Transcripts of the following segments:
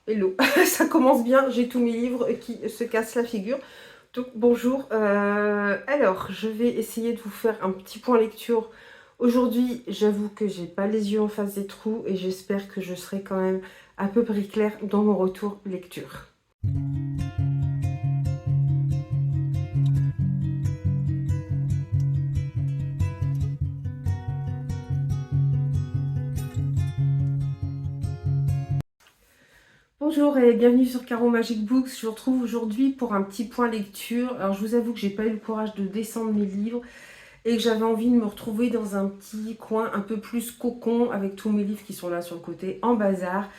Hello, ça commence bien, j'ai tous mes livres qui se cassent la figure. Donc bonjour, alors je vais essayer de vous faire un petit point lecture. Aujourd'hui, j'avoue que j'ai pas les yeux en face des trous et j'espère que je serai quand même à peu près claire dans mon retour lecture. Bonjour et bienvenue sur Caro Magic Books. Je vous retrouve aujourd'hui pour un petit point lecture. Alors je vous avoue que j'ai pas eu le courage de descendre mes livres et que j'avais envie de me retrouver dans un petit coin un peu plus cocon avec tous mes livres qui sont là sur le côté en bazar.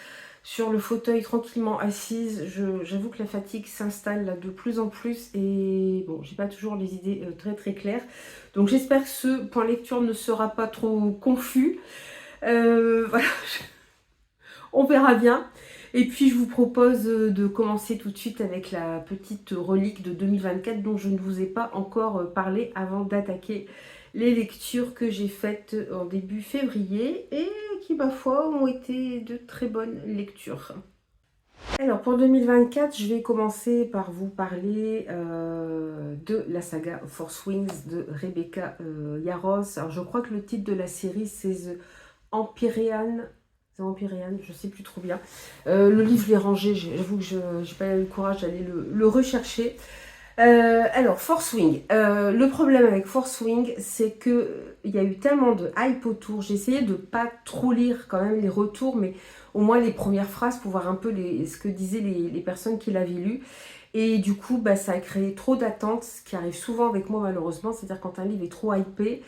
Sur le fauteuil tranquillement assise, j'avoue que la fatigue s'installe là de plus en plus et bon, j'ai pas toujours les idées très claires. Donc j'espère que ce point lecture ne sera pas trop confus. Voilà, on verra bien. Et puis je vous propose de commencer tout de suite avec la petite relique de 2024 dont je ne vous ai pas encore parlé avant d'attaquer les lectures que j'ai faites en début février et qui, ma foi, ont été de très bonnes lectures. Alors pour 2024, je vais commencer par vous parler de la saga Force Wings de Rebecca Yarros. Alors je crois que le titre de la série c'est The Empyrean. The Empyrean, je sais plus trop bien. Le livre je l'ai rangé, j'avoue que je n'ai pas eu le courage d'aller le rechercher. Alors, Force Wing. Le problème avec Force Wing, c'est que il y a eu tellement de hype autour. J'ai essayé de pas trop lire quand même les retours, mais au moins les premières phrases pour voir un peu ce que disaient les personnes qui l'avaient lu. Et du coup, bah, ça a créé trop d'attentes, ce qui arrive souvent avec moi malheureusement. C'est-à-dire quand un livre est trop hypé,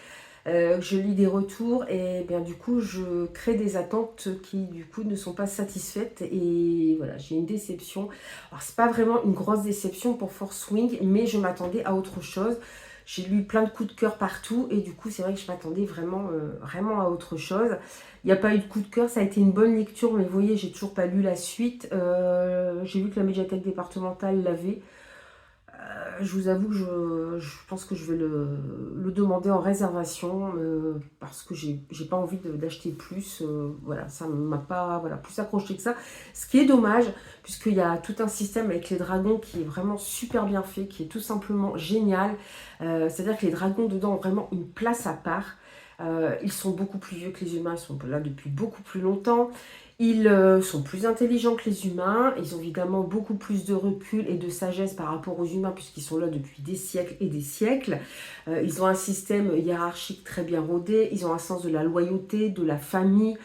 je lis des retours et bien du coup je crée des attentes qui du coup ne sont pas satisfaites et voilà, j'ai une déception. Alors c'est pas vraiment une grosse déception pour Force Wing, mais je m'attendais à autre chose. J'ai lu plein de coups de cœur partout et du coup c'est vrai que je m'attendais vraiment à autre chose. Il n'y a pas eu de coup de cœur, ça a été une bonne lecture, mais vous voyez, j'ai toujours pas lu la suite. J'ai vu que la médiathèque départementale l'avait. Je vous avoue que je pense que je vais le demander en réservation parce que j'ai pas envie d'acheter plus. Voilà, ça m'a pas plus accroché que ça. Ce qui est dommage, puisqu'il y a tout un système avec les dragons qui est vraiment super bien fait, qui est tout simplement génial. C'est-à-dire que les dragons dedans ont vraiment une place à part. Ils sont beaucoup plus vieux que les humains, ils sont là depuis beaucoup plus longtemps. Ils sont plus intelligents que les humains, ils ont évidemment beaucoup plus de recul et de sagesse par rapport aux humains puisqu'ils sont là depuis des siècles et des siècles. Ils ont un système hiérarchique très bien rodé, ils ont un sens de la loyauté, de la famille.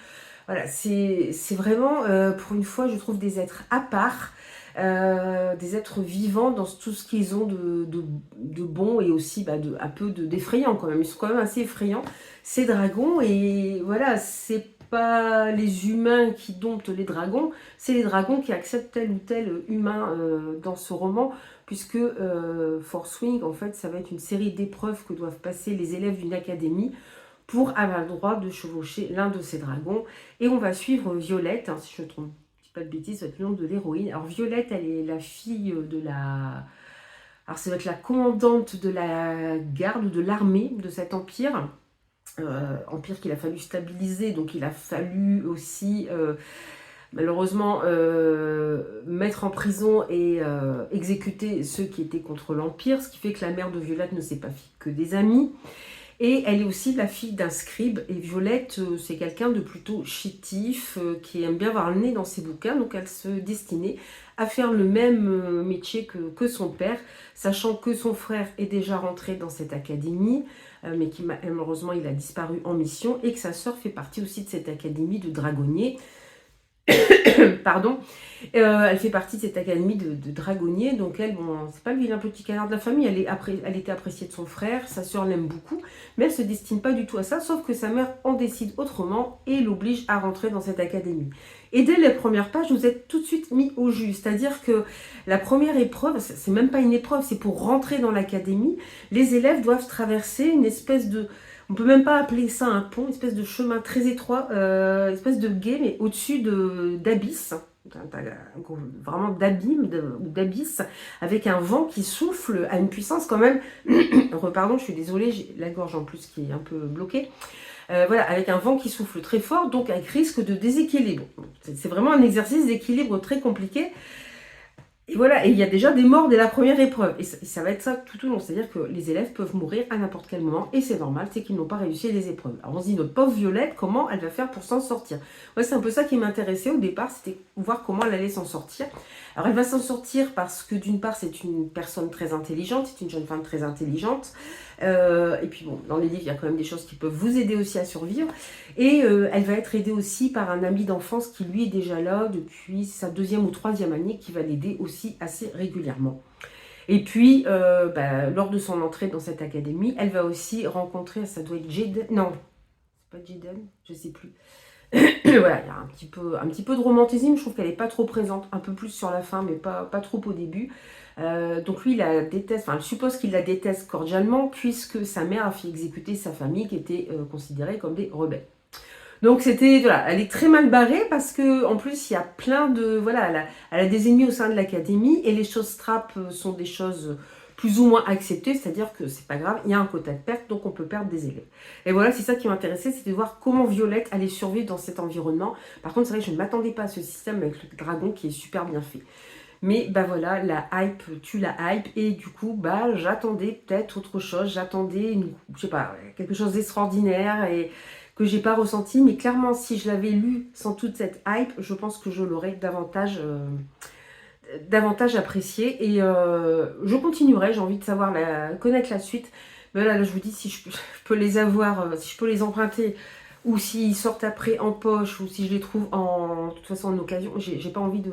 Voilà, c'est vraiment, pour une fois, je trouve des êtres à part, des êtres vivants dans tout ce qu'ils ont de bon et aussi un peu d'effrayant quand même. Ils sont quand même assez effrayants, ces dragons, et voilà, c'est pas les humains qui domptent les dragons, c'est les dragons qui acceptent tel ou tel humain dans ce roman, puisque Force Wing, en fait, ça va être une série d'épreuves que doivent passer les élèves d'une académie pour avoir le droit de chevaucher l'un de ces dragons. Et on va suivre Violette, hein, si je ne trompe pas de bêtises, ça va être le nom de l'héroïne. Alors Violette, elle est la fille de la... Alors ça va être la commandante de la garde, de l'armée de cet empire. Empire qu'il a fallu stabiliser, donc il a fallu aussi malheureusement mettre en prison et exécuter ceux qui étaient contre l'empire, ce qui fait que la mère de Violette ne s'est pas fait que des amis. Et elle est aussi la fille d'un scribe. Et Violette, c'est quelqu'un de plutôt chétif, qui aime bien avoir le nez dans ses bouquins. Donc elle se destinait à faire le même métier que son père, sachant que son frère est déjà rentré dans cette académie, mais qui malheureusement il a disparu en mission, et que sa sœur fait partie aussi de cette académie de dragonniers. Pardon. Elle fait partie de cette académie de dragonniers, donc elle, bon, c'est pas le vilain petit canard de la famille, elle était appréciée de son frère, sa soeur l'aime beaucoup, mais elle se destine pas du tout à ça, sauf que sa mère en décide autrement et l'oblige à rentrer dans cette académie. Et dès les premières pages, vous êtes tout de suite mis au jus, c'est-à-dire que la première épreuve, c'est même pas une épreuve, c'est pour rentrer dans l'académie, les élèves doivent traverser une espèce de... On peut même pas appeler ça un pont, une espèce de chemin très étroit, une espèce de gué, mais au-dessus d'abysses, vraiment d'abîme ou d'abysse, avec un vent qui souffle à une puissance quand même. Pardon, je suis désolée, j'ai la gorge en plus qui est un peu bloquée. voilà, avec un vent qui souffle très fort, donc avec risque de déséquilibre. C'est vraiment un exercice d'équilibre très compliqué. Et voilà, et il y a déjà des morts dès la première épreuve. Et ça va être ça tout au long. C'est-à-dire que les élèves peuvent mourir à n'importe quel moment. Et c'est normal, c'est qu'ils n'ont pas réussi les épreuves. Alors on se dit, notre pauvre Violette, comment elle va faire pour s'en sortir? Ouais, c'est un peu ça qui m'intéressait au départ, c'était voir comment elle allait s'en sortir. Alors elle va s'en sortir parce que d'une part, c'est une personne très intelligente, c'est une jeune femme très intelligente. Et puis bon, dans les livres, il y a quand même des choses qui peuvent vous aider aussi à survivre. Et elle va être aidée aussi par un ami d'enfance qui lui est déjà là depuis sa 2e ou 3e année, qui va l'aider aussi assez régulièrement. Et puis, lors de son entrée dans cette académie, elle va aussi rencontrer, ça doit être Jaden, non, c'est pas Jaden, je sais plus. Voilà, il y a un petit peu de romantisme, je trouve qu'elle n'est pas trop présente, un peu plus sur la fin, mais pas trop au début. Donc lui, il la déteste, enfin, je suppose qu'il la déteste cordialement, puisque sa mère a fait exécuter sa famille qui était considérée comme des rebelles. Donc c'était, voilà, elle est très mal barrée parce que en plus il y a plein de, voilà, elle a des ennemis au sein de l'académie et les choses trap sont des choses plus ou moins acceptées, c'est-à-dire que c'est pas grave, il y a un quota de perte, donc on peut perdre des élèves. Et voilà, c'est ça qui m'intéressait, c'était de voir comment Violette allait survivre dans cet environnement. Par contre, c'est vrai que je ne m'attendais pas à ce système avec le dragon qui est super bien fait. Mais bah voilà, la hype tue la hype et du coup, bah j'attendais peut-être autre chose, j'attendais, je sais pas, quelque chose d'extraordinaire et que j'ai pas ressenti. Mais clairement, si je l'avais lu sans toute cette hype, je pense que je l'aurais davantage apprécié. Et je continuerai, j'ai envie de savoir, connaître la suite. Mais là, je vous dis, si je peux les avoir, si je peux les emprunter, ou s'ils sortent après en poche, ou si je les trouve de toute façon en occasion, j'ai pas envie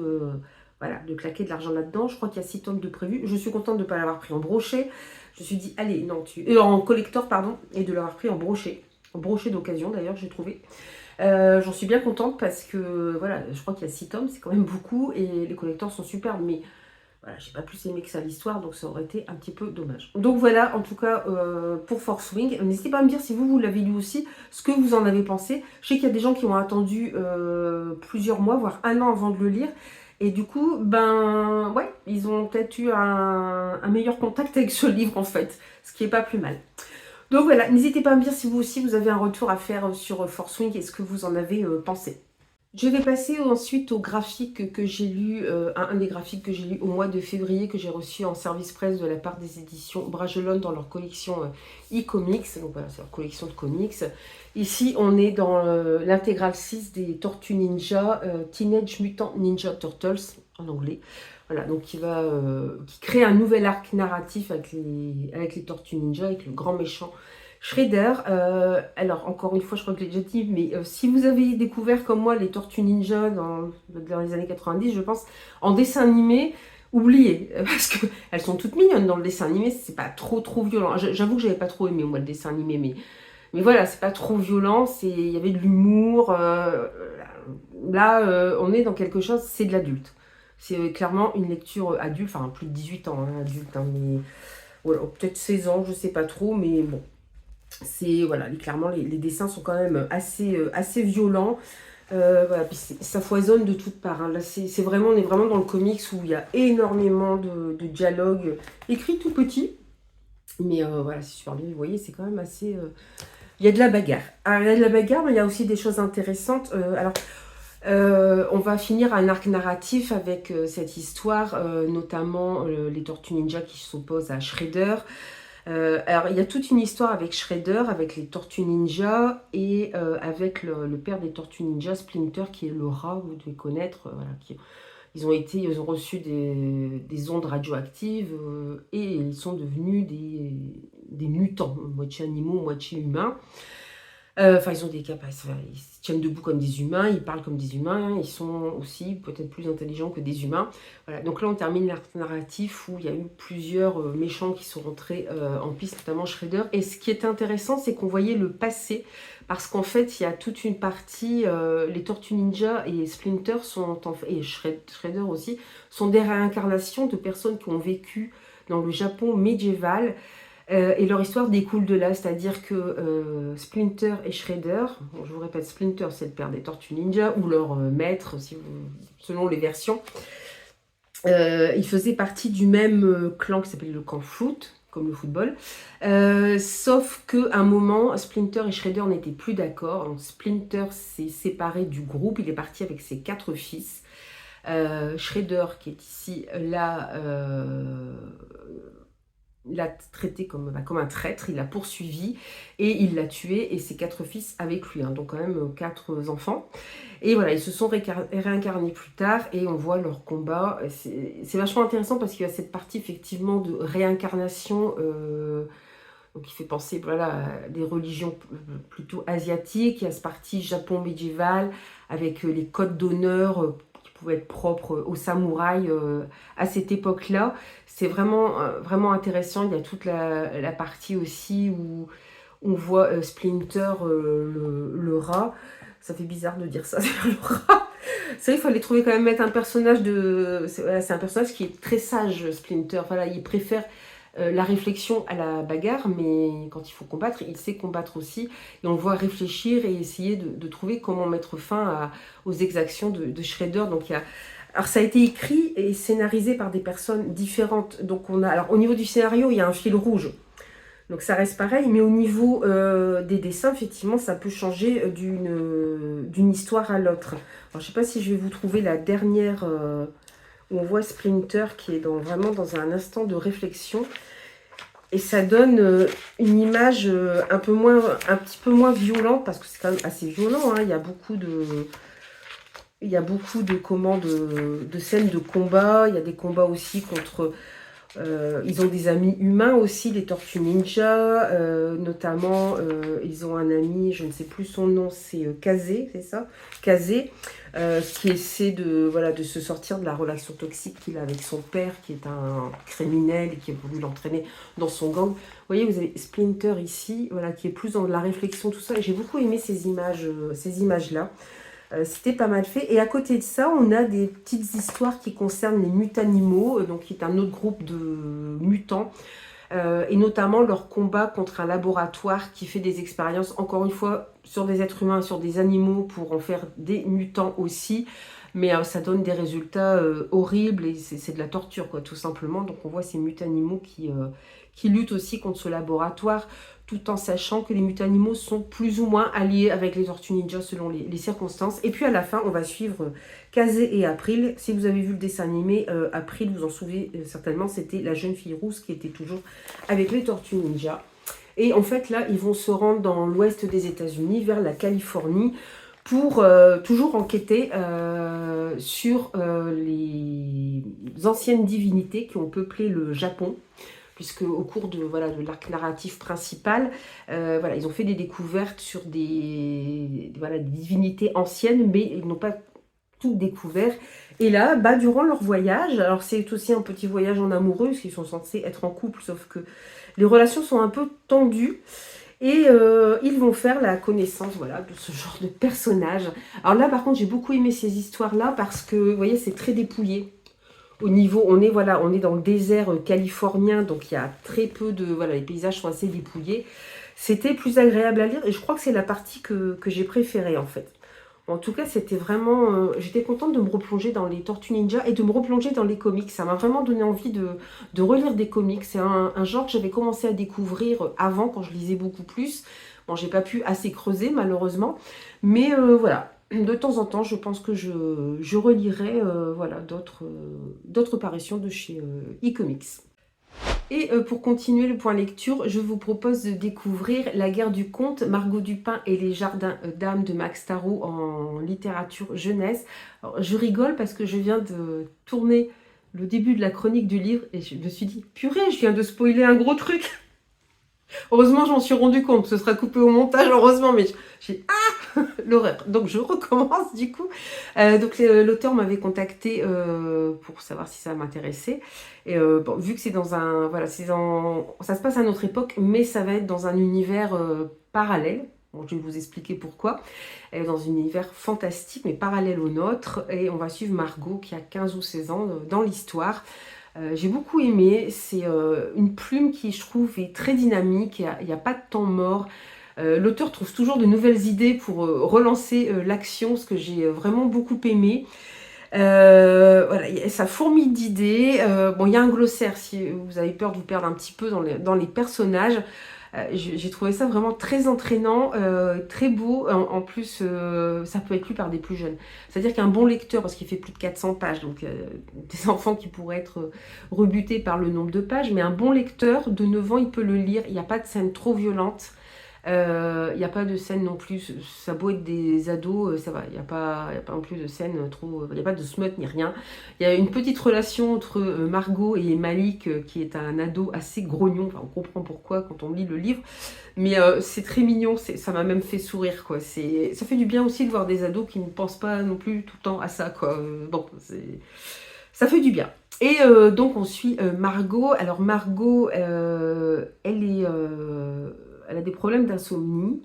voilà, de claquer de l'argent là-dedans. Je crois qu'il y a 6 tomes de prévu. Je suis contente de ne pas l'avoir pris en brochet. Je me suis dit, allez, non, en collector, pardon, et de l'avoir pris en brochet. En brochet d'occasion, d'ailleurs, j'ai trouvé. J'en suis bien contente parce que, voilà, je crois qu'il y a 6 tomes, c'est quand même beaucoup, et les collectors sont superbes, mais voilà, j'ai pas plus aimé que ça l'histoire, donc ça aurait été un petit peu dommage. Donc voilà, en tout cas, pour Force Wing, n'hésitez pas à me dire si vous l'avez lu aussi, ce que vous en avez pensé. Je sais qu'il y a des gens qui ont attendu plusieurs mois, voire 1 an avant de le lire. Et du coup, ben ouais, ils ont peut-être eu un meilleur contact avec ce livre en fait, ce qui est pas plus mal. Donc voilà, n'hésitez pas à me dire si vous aussi vous avez un retour à faire sur Force Wing et ce que vous en avez pensé. Je vais passer ensuite au graphique que j'ai lu, un des graphiques que j'ai lu au mois de février, que j'ai reçu en service presse de la part des éditions Bragelonne dans leur collection e-comics. Donc voilà, c'est leur collection de comics. Ici, on est dans l'intégrale 6 des Tortues Ninja, Teenage Mutant Ninja Turtles, en anglais. Voilà, donc qui crée un nouvel arc narratif avec les Tortues Ninja, avec le grand méchant Shredder. Alors, encore une fois, je crois que je l'ai déjà dit, mais si vous avez découvert comme moi les Tortues Ninja dans les années 90, je pense, en dessin animé, oubliez, parce qu'elles sont toutes mignonnes dans le dessin animé, c'est pas trop violent. J'avoue que j'avais pas trop aimé moi le dessin animé, mais voilà, c'est pas trop violent, il y avait de l'humour. Là, on est dans quelque chose, c'est de l'adulte. C'est clairement une lecture adulte, enfin plus de 18 ans, hein, adulte, hein, mais voilà, peut-être 16 ans, je sais pas trop, mais bon. Voilà, clairement les dessins sont quand même assez violents. Voilà, puis ça foisonne de toutes parts, hein. Là, on est vraiment dans le comics où il y a énormément de dialogues écrits tout petits. Mais voilà, c'est super bien, vous voyez, c'est quand même assez... Il y a de la bagarre. Alors, il y a de la bagarre, mais il y a aussi des choses intéressantes. On va finir un arc narratif avec cette histoire, notamment les Tortues Ninja qui s'opposent à Shredder. Alors, il y a toute une histoire avec Shredder, avec les Tortues Ninja et avec le père des Tortues Ninja, Splinter, qui est le rat, vous devez connaître. Voilà, ils ont reçu des ondes radioactives et ils sont devenus des mutants, moitié animaux, moitié humains. Enfin, ils ont des capacités, ils se tiennent debout comme des humains, ils parlent comme des humains, ils sont aussi peut-être plus intelligents que des humains. Voilà, donc là, on termine l'arc narratif où il y a eu plusieurs méchants qui sont rentrés en piste, notamment Shredder. Et ce qui est intéressant, c'est qu'on voyait le passé, parce qu'en fait, il y a toute une partie, les Tortues Ninja et Splinter et Shredder aussi, sont des réincarnations de personnes qui ont vécu dans le Japon médiéval. Et leur histoire découle de là, c'est-à-dire que Splinter et Shredder, bon, je vous répète, Splinter c'est le père des Tortues Ninja, ou leur maître, selon les versions, ils faisaient partie du même clan qui s'appelle le clan Fruit. comme le football. Sauf qu'à un moment, Splinter et Shredder n'étaient plus d'accord. Donc Splinter s'est séparé du groupe, il est parti avec ses 4 fils. Shredder, qui est ici, l'a traité comme un traître, il l'a poursuivi et il l'a tué, et ses 4 fils avec lui, hein, donc quand même 4 enfants. Et voilà, ils se sont réincarnés plus tard et on voit leur combat. C'est vachement intéressant parce qu'il y a cette partie effectivement de réincarnation, donc il fait penser voilà, à des religions plutôt asiatiques. Il y a cette partie Japon médiéval avec les codes d'honneur qui pouvaient être propres aux samouraïs à cette époque-là. C'est vraiment intéressant. Il y a toute la partie aussi où on voit Splinter, le rat. Ça fait bizarre de dire ça, le rat. C'est vrai, il fallait trouver quand même mettre un personnage de... C'est un personnage qui est très sage, Splinter. Voilà, il préfère la réflexion à la bagarre, mais quand il faut combattre, il sait combattre aussi. Et on le voit réfléchir et essayer de trouver comment mettre fin aux exactions de Shredder. Donc il y a... Alors ça a été écrit et scénarisé par des personnes différentes. Donc on a... Alors au niveau du scénario, il y a un fil rouge. Donc ça reste pareil, mais au niveau des dessins, effectivement, ça peut changer d'une histoire à l'autre. Alors je sais pas si je vais vous trouver la dernière où on voit Splinter qui est vraiment dans un instant de réflexion. Et ça donne une image un petit peu moins violente, parce que c'est quand même assez violent, hein. Il y a beaucoup de scènes de combat. Il y a des combats aussi contre... ils ont des amis humains aussi, les Tortues Ninja, notamment ils ont un ami, je ne sais plus son nom, c'est Kazé, c'est ça, Kazé, qui essaie de se sortir de la relation toxique qu'il a avec son père, qui est un criminel et qui a voulu l'entraîner dans son gang. Vous voyez, vous avez Splinter ici, voilà, qui est plus dans la réflexion, tout ça, et j'ai beaucoup aimé ces images-là. C'était pas mal fait. Et à côté de ça, on a des petites histoires qui concernent les mutanimaux, donc qui est un autre groupe de mutants, et notamment leur combat contre un laboratoire qui fait des expériences, encore une fois, sur des êtres humains, sur des animaux, pour en faire des mutants aussi. Mais ça donne des résultats horribles, et c'est de la torture, quoi, tout simplement. Donc on voit ces mutanimaux qui luttent aussi contre ce laboratoire, tout en sachant que les mutanimaux sont plus ou moins alliés avec les Tortues Ninja selon les circonstances. Et puis à la fin, on va suivre Kazé et April. Si vous avez vu le dessin animé, April, vous en souvenez certainement, c'était la jeune fille rousse qui était toujours avec les Tortues Ninja. Et en fait, là, ils vont se rendre dans l'ouest des États-Unis, vers la Californie, pour toujours enquêter sur les anciennes divinités qui ont peuplé le Japon, puisque au cours de l'arc narratif principal, ils ont fait des découvertes sur des divinités anciennes, mais ils n'ont pas tout découvert. Et là, durant leur voyage, alors c'est aussi un petit voyage en amoureux, parce qu'ils sont censés être en couple, sauf que les relations sont un peu tendues. Et ils vont faire la connaissance de ce genre de personnage. Alors là, par contre, j'ai beaucoup aimé ces histoires-là, parce que, vous voyez, c'est très dépouillé. Au niveau, on est dans le désert californien, donc il y a très peu de... les paysages sont assez dépouillés. C'était plus agréable à lire, et je crois que c'est la partie que j'ai préférée, en fait. En tout cas, c'était vraiment... j'étais contente de me replonger dans les Tortues Ninja et de me replonger dans les comics. Ça m'a vraiment donné envie de relire des comics. C'est un genre que j'avais commencé à découvrir avant, quand je lisais beaucoup plus. Bon, j'ai pas pu assez creuser, malheureusement. Mais voilà, de temps en temps, je pense que je relirai d'autres parutions de chez e-comics. Et pour continuer le point lecture, je vous propose de découvrir La guerre du conte, Margot Dupin et les jardins d'âme de Max Tarot en littérature jeunesse. Alors, je rigole parce que je viens de tourner le début de la chronique du livre et je me suis dit, purée, je viens de spoiler un gros truc. Heureusement, j'en suis rendu compte. Ce sera coupé au montage, heureusement. Mais j'ai... Ah, l'horreur. Donc, je recommence, du coup. Donc, l'auteur m'avait contacté pour savoir si ça m'intéressait. Et vu que c'est dans un... ça se passe à notre époque, mais ça va être dans un univers parallèle. Bon, je vais vous expliquer pourquoi. Elle est dans un univers fantastique, mais parallèle au nôtre. Et on va suivre Margot, qui a 15 ou 16 ans, dans l'histoire. J'ai beaucoup aimé, c'est une plume qui, je trouve, est très dynamique, il n'y a pas de temps mort. L'auteur trouve toujours de nouvelles idées pour relancer l'action, ce que j'ai vraiment beaucoup aimé. Voilà, ça fourmille d'idées. Bon, il y a un glossaire si vous avez peur de vous perdre un petit peu dans les personnages. J'ai trouvé ça vraiment très entraînant, très beau. En plus, ça peut être lu par des plus jeunes. C'est-à-dire qu'un bon lecteur, parce qu'il fait plus de 400 pages, donc des enfants qui pourraient être rebutés par le nombre de pages, mais un bon lecteur de 9 ans, il peut le lire. Il n'y a pas de scène trop violente. Il n'y a pas de scène non plus, ça a beau être des ados, ça va, il n'y a pas non plus de scène trop, il n'y a pas de smut ni rien. Il y a une petite relation entre Margot et Malik, qui est un ado assez grognon, enfin, on comprend pourquoi quand on lit le livre, mais c'est très mignon, ça m'a même fait sourire, quoi. Ça fait du bien aussi de voir des ados qui ne pensent pas non plus tout le temps à ça, quoi. Bon, ça fait du bien. Et donc on suit Margot. Alors Margot, elle a des problèmes d'insomnie.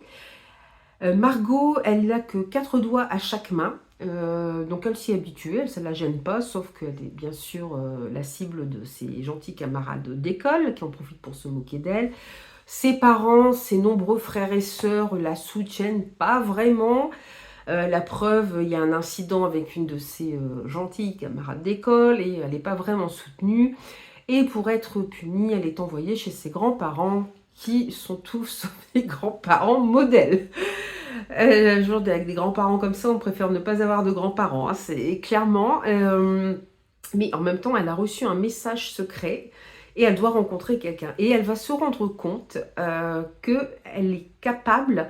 Margot, elle n'a que 4 doigts à chaque main. Donc elle s'y est habituée, ça ne la gêne pas, sauf qu'elle est bien sûr la cible de ses gentils camarades d'école qui en profitent pour se moquer d'elle. Ses parents, ses nombreux frères et sœurs la soutiennent pas vraiment. La preuve, il y a un incident avec une de ses gentilles camarades d'école et elle n'est pas vraiment soutenue. Et pour être punie, elle est envoyée chez ses grands-parents qui sont tous des grands-parents modèles. Avec des grands-parents comme ça, on préfère ne pas avoir de grands-parents, hein, c'est clairement. Mais en même temps, elle a reçu un message secret et elle doit rencontrer quelqu'un. Et elle va se rendre compte qu'elle est capable,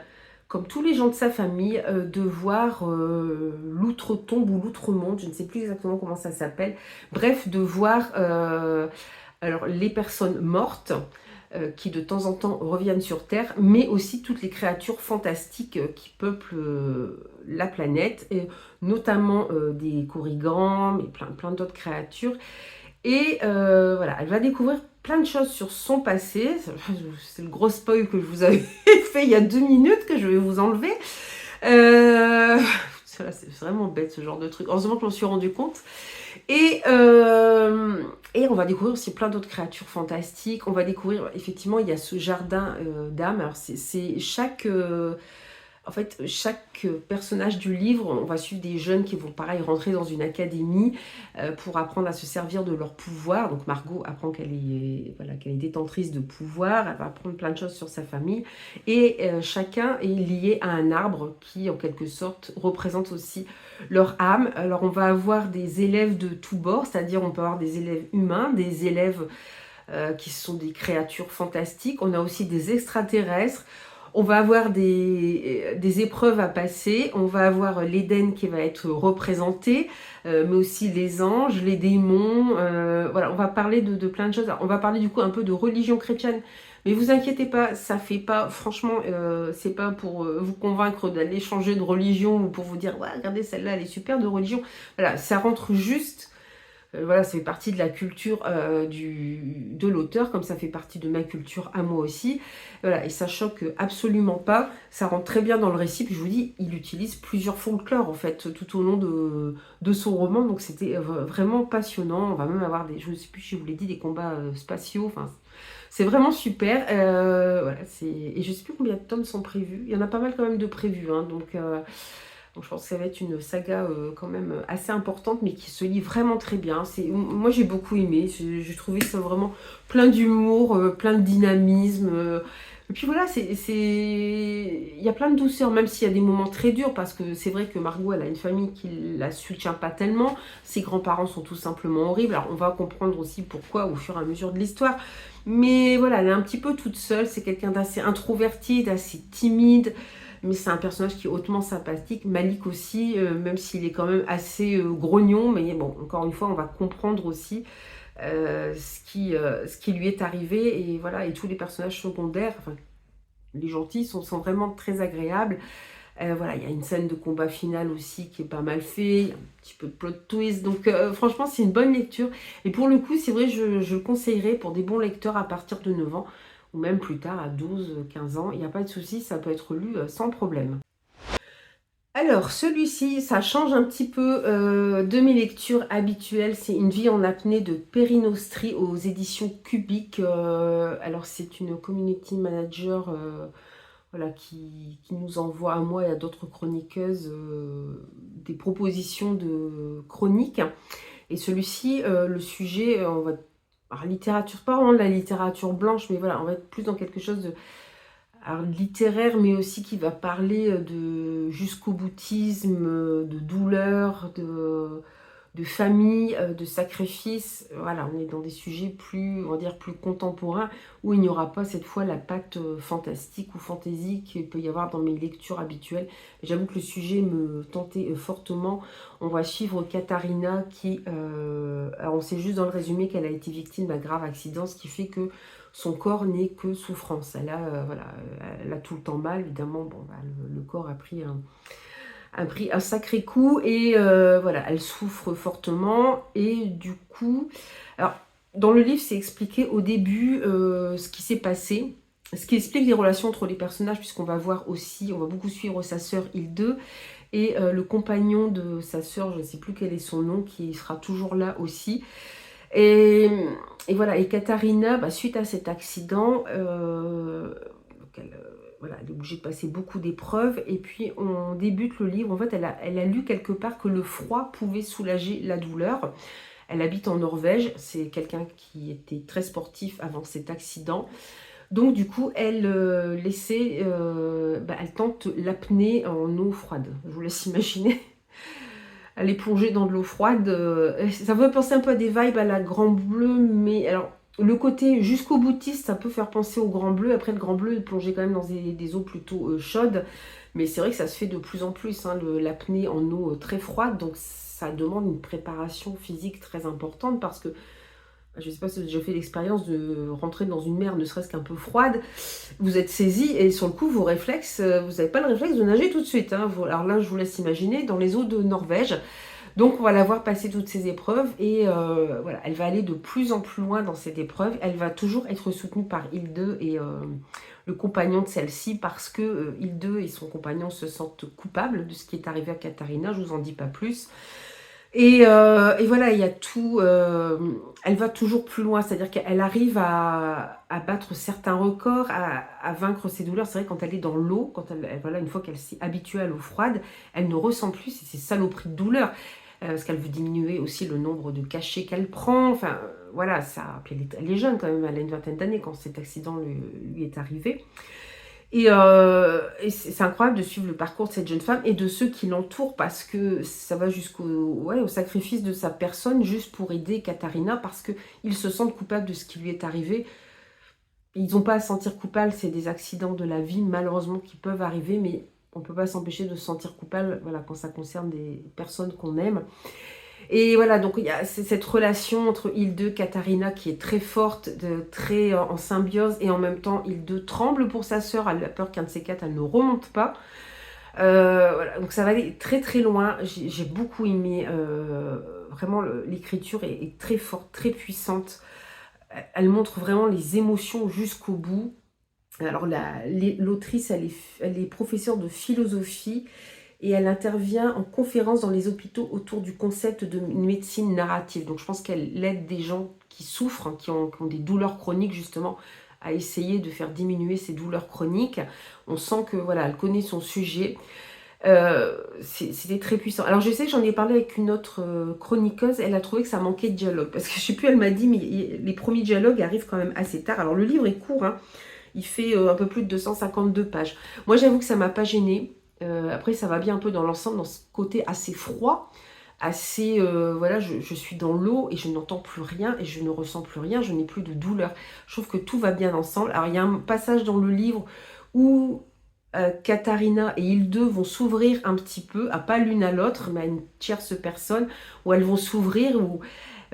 comme tous les gens de sa famille, de voir l'outre-tombe ou l'outre-monde, je ne sais plus exactement comment ça s'appelle. Bref, de voir alors, les personnes mortes qui de temps en temps reviennent sur Terre, mais aussi toutes les créatures fantastiques qui peuplent la planète, et notamment des korrigans, mais plein d'autres créatures. Et voilà, elle va découvrir plein de choses sur son passé. C'est le gros spoil que je vous avais fait il y a 2 minutes, que je vais vous enlever. C'est vraiment bête ce genre de truc. Heureusement que je m'en suis rendu compte. Et on va découvrir aussi plein d'autres créatures fantastiques. On va découvrir, effectivement, il y a ce jardin d'âmes. Alors, c'est chaque en fait, chaque personnage du livre, on va suivre des jeunes qui vont pareil rentrer dans une académie pour apprendre à se servir de leur pouvoir. Donc Margot apprend qu'elle est détentrice de pouvoir, elle va apprendre plein de choses sur sa famille. Et chacun est lié à un arbre qui, en quelque sorte, représente aussi leur âme. Alors on va avoir des élèves de tous bords, c'est-à-dire on peut avoir des élèves humains, des élèves qui sont des créatures fantastiques. On a aussi des extraterrestres. On va avoir des épreuves à passer, on va avoir l'Éden qui va être représenté, mais aussi les anges, les démons, voilà, on va parler de plein de choses. Alors, on va parler du coup un peu de religion chrétienne, mais vous inquiétez pas, ça fait pas, franchement, c'est pas pour vous convaincre d'aller changer de religion ou pour vous dire, ouais, regardez celle-là, elle est super de religion. Voilà, ça rentre juste. Voilà, ça fait partie de la culture de l'auteur, comme ça fait partie de ma culture à moi aussi. Voilà, et ça choque absolument pas. Ça rentre très bien dans le récit. Puis je vous dis, il utilise plusieurs folklores en fait tout au long de son roman. Donc c'était vraiment passionnant. On va même avoir je ne sais plus si je vous l'ai dit, des combats spatiaux. Enfin, c'est vraiment super. Voilà, et je ne sais plus combien de tomes sont prévus. Il y en a pas mal quand même de prévus. Hein, donc je pense que ça va être une saga quand même assez importante, mais qui se lit vraiment très bien. Moi j'ai beaucoup aimé, j'ai trouvé ça vraiment plein d'humour, plein de dynamisme. Et puis voilà, il y a plein de douceur, même s'il y a des moments très durs, parce que c'est vrai que Margot, elle a une famille qui la soutient pas tellement. Ses grands-parents sont tout simplement horribles. Alors on va comprendre aussi pourquoi au fur et à mesure de l'histoire. Mais voilà, elle est un petit peu toute seule. C'est quelqu'un d'assez introverti, d'assez timide. Mais c'est un personnage qui est hautement sympathique. Malik aussi, même s'il est quand même assez grognon. Mais bon, encore une fois, on va comprendre aussi ce qui lui est arrivé. Et voilà, et tous les personnages secondaires, enfin, les gentils, sont vraiment très agréables. Voilà, il y a une scène de combat final aussi qui est pas mal fait. Il y a un petit peu de plot twist. Donc franchement, c'est une bonne lecture. Et pour le coup, c'est vrai, je le conseillerais pour des bons lecteurs à partir de 9 ans. Ou même plus tard, à 12-15 ans. Il n'y a pas de souci, ça peut être lu sans problème. Alors, celui-ci, ça change un petit peu de mes lectures habituelles. C'est Une vie en apnée de Perrine Austri aux éditions Cubique. Alors, c'est une community manager voilà, qui nous envoie à moi et à d'autres chroniqueuses des propositions de chroniques. Et celui-ci, le sujet, on va... Alors, littérature, pas vraiment de la littérature blanche, mais voilà, on va être plus dans quelque chose de alors, littéraire, mais aussi qui va parler de jusqu'au boutisme, de douleur, de famille, de sacrifice. Voilà, on est dans des sujets plus, on va dire, plus contemporains, où il n'y aura pas cette fois la patte fantastique ou fantaisie qu'il peut y avoir dans mes lectures habituelles. J'avoue que le sujet me tentait fortement. On va suivre Katharina qui, alors on sait juste dans le résumé qu'elle a été victime d'un grave accident, ce qui fait que son corps n'est que souffrance. Elle a, voilà, elle a tout le temps mal, évidemment. Bon, bah, le corps a pris un sacré coup et voilà, elle souffre fortement. Et du coup, alors dans le livre, c'est expliqué au début ce qui s'est passé, ce qui explique les relations entre les personnages, puisqu'on va voir aussi, on va beaucoup suivre sa sœur Hilde et le compagnon de sa sœur, je ne sais plus quel est son nom, qui sera toujours là aussi. Et, et voilà, et Katharina, bah, suite à cet accident, voilà, elle est obligée de passer beaucoup d'épreuves. Et puis on débute le livre, en fait elle a lu quelque part que le froid pouvait soulager la douleur. Elle habite en Norvège, c'est quelqu'un qui était très sportif avant cet accident. Donc du coup, elle elle tente l'apnée en eau froide. Je vous laisse imaginer. Elle est plongée dans de l'eau froide. Ça peut penser un peu à des vibes à la Grand Bleu, mais alors le côté jusqu'au boutiste, ça peut faire penser au Grand Bleu. Après, le Grand Bleu est plongé quand même dans des eaux plutôt chaudes. Mais c'est vrai que ça se fait de plus en plus, hein, l'apnée en eau très froide. Donc ça demande une préparation physique très importante parce que je ne sais pas si vous avez déjà fait l'expérience de rentrer dans une mer ne serait-ce qu'un peu froide. Vous êtes saisi et sur le coup, vos réflexes, vous n'avez pas le réflexe de nager tout de suite. Hein. Alors là, je vous laisse imaginer, dans les eaux de Norvège. Donc on va la voir passer toutes ces épreuves et voilà, elle va aller de plus en plus loin dans cette épreuve. Elle va toujours être soutenue par Hilde et le compagnon de celle-ci parce que Hilde et son compagnon se sentent coupables de ce qui est arrivé à Katharina. Je ne vous en dis pas plus. Et voilà, il y a tout. Elle va toujours plus loin, c'est-à-dire qu'elle arrive à battre certains records, à vaincre ses douleurs. C'est vrai, quand elle est dans l'eau, voilà, une fois qu'elle s'est habituée à l'eau froide, elle ne ressent plus ces saloperies de douleur. Parce qu'elle veut diminuer aussi le nombre de cachets qu'elle prend. Enfin, voilà, ça. Puis elle est jeune quand même, elle a une vingtaine d'années quand cet accident lui est arrivé. Et c'est incroyable de suivre le parcours de cette jeune femme et de ceux qui l'entourent parce que ça va au sacrifice de sa personne juste pour aider Katharina parce qu'ils se sentent coupables de ce qui lui est arrivé. Ils n'ont pas à se sentir coupables, c'est des accidents de la vie malheureusement qui peuvent arriver, mais on ne peut pas s'empêcher de se sentir coupable voilà, quand ça concerne des personnes qu'on aime. Et voilà, donc il y a cette relation entre Hilde et Katharina qui est très forte, très en symbiose, et en même temps Hilde tremble pour sa sœur, elle a peur qu'un de ces quatre, elle ne remonte pas. Voilà, donc ça va aller très très loin, j'ai beaucoup aimé, vraiment l'écriture est très forte, très puissante, elle montre vraiment les émotions jusqu'au bout. Alors l'autrice, elle est professeure de philosophie, et elle intervient en conférence dans les hôpitaux autour du concept de médecine narrative. Donc je pense qu'elle aide des gens qui souffrent, hein, qui ont des douleurs chroniques justement, à essayer de faire diminuer ces douleurs chroniques. On sent que voilà, elle connaît son sujet. C'était très puissant. Alors je sais que j'en ai parlé avec une autre chroniqueuse, elle a trouvé que ça manquait de dialogue. Parce que je sais plus, elle m'a dit, mais les premiers dialogues arrivent quand même assez tard. Alors le livre est court, hein, il fait un peu plus de 252 pages. Moi j'avoue que ça m'a pas gênée. Après, ça va bien un peu dans l'ensemble, dans ce côté assez froid, assez, voilà, je suis dans l'eau et je n'entends plus rien et je ne ressens plus rien, je n'ai plus de douleur. Je trouve que tout va bien ensemble. Alors, il y a un passage dans le livre où Katharina et Hilde vont s'ouvrir un petit peu, pas l'une à l'autre, mais à une tierce personne, où elles vont s'ouvrir, où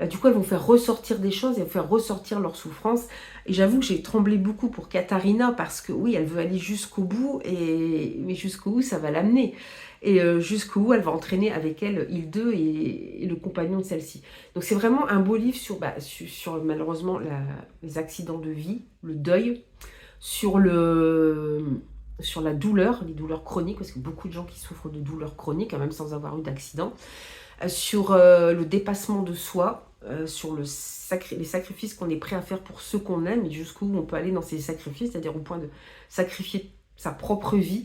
du coup elles vont faire ressortir des choses et faire ressortir leur souffrance. Et j'avoue que j'ai tremblé beaucoup pour Katharina parce que oui, elle veut aller jusqu'au bout, mais jusqu'au bout ça va l'amener. Et jusqu'au bout elle va entraîner avec elle Hilde et le compagnon de celle-ci. Donc c'est vraiment un beau livre sur malheureusement les accidents de vie, le deuil, sur la douleur, les douleurs chroniques, parce que beaucoup de gens qui souffrent de douleurs chroniques, hein, même sans avoir eu d'accident, sur le dépassement de soi, sur les sacrifices qu'on est prêt à faire pour ceux qu'on aime, et jusqu'où on peut aller dans ces sacrifices, c'est-à-dire au point de sacrifier sa propre vie.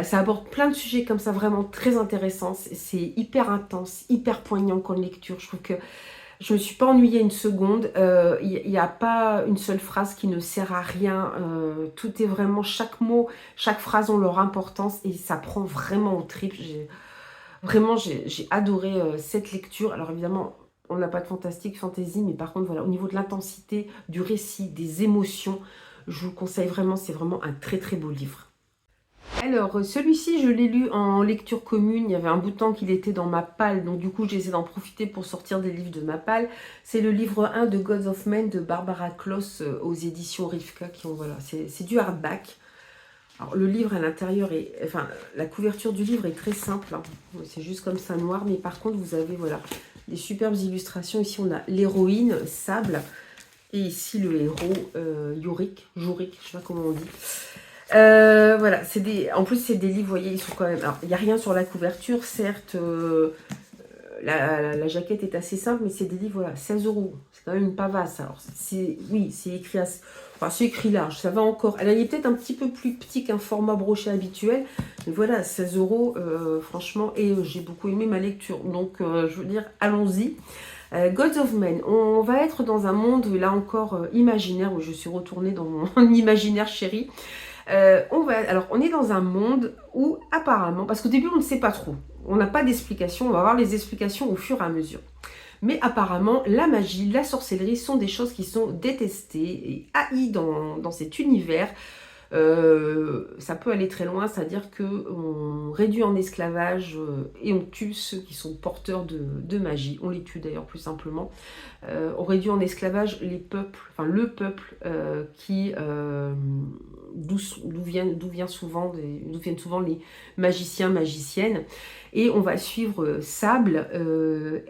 Ça aborde plein de sujets comme ça, vraiment très intéressants. C'est hyper intense, hyper poignant comme lecture. Je trouve que je ne me suis pas ennuyée une seconde. Il n'y a pas une seule phrase qui ne sert à rien. Tout est vraiment, chaque mot, chaque phrase ont leur importance et ça prend vraiment aux tripes. Vraiment, j'ai adoré cette lecture. Alors évidemment, on n'a pas de fantastique, fantasy, mais par contre, voilà, au niveau de l'intensité, du récit, des émotions, je vous le conseille vraiment. C'est vraiment un très très beau livre. Alors, celui-ci, je l'ai lu en lecture commune. Il y avait un bout de temps qu'il était dans ma palle. Donc, du coup, j'ai essayé d'en profiter pour sortir des livres de ma palle. C'est le livre 1 de Gods of Men de Barbara Kloss aux éditions Rivka. Voilà, c'est du hardback. Alors, le livre à l'intérieur enfin, la couverture du livre est très simple, hein. C'est juste comme ça noir. Mais par contre, vous avez, voilà, des superbes illustrations. Ici, on a l'héroïne, Sable. Et ici, le héros, Yorick, je ne sais pas comment on dit. Voilà, en plus c'est des livres, vous voyez, ils sont quand même... Alors, il n'y a rien sur la couverture, certes, la jaquette est assez simple, mais c'est des livres, voilà, 16 €. C'est quand même une pavasse. Alors, oui, c'est écrit enfin, c'est écrit large, ça va encore. Elle est peut-être un petit peu plus petit qu'un format broché habituel, mais voilà, 16 €, franchement, et j'ai beaucoup aimé ma lecture. Donc, je veux dire, allons-y. Gods of Men, on va être dans un monde, là encore, imaginaire, où je suis retournée dans mon imaginaire chéri. Alors, on est dans un monde où apparemment, parce qu'au début on ne sait pas trop, on n'a pas d'explication, on va avoir les explications au fur et à mesure. Mais apparemment, la magie, la sorcellerie sont des choses qui sont détestées et haïes dans cet univers. Ça peut aller très loin, c'est-à-dire qu'on réduit en esclavage et on tue ceux qui sont porteurs de magie. On les tue d'ailleurs plus simplement. On réduit en esclavage les peuples, enfin le peuple d'où viennent souvent les magiciens, magiciennes. Et on va suivre Sable.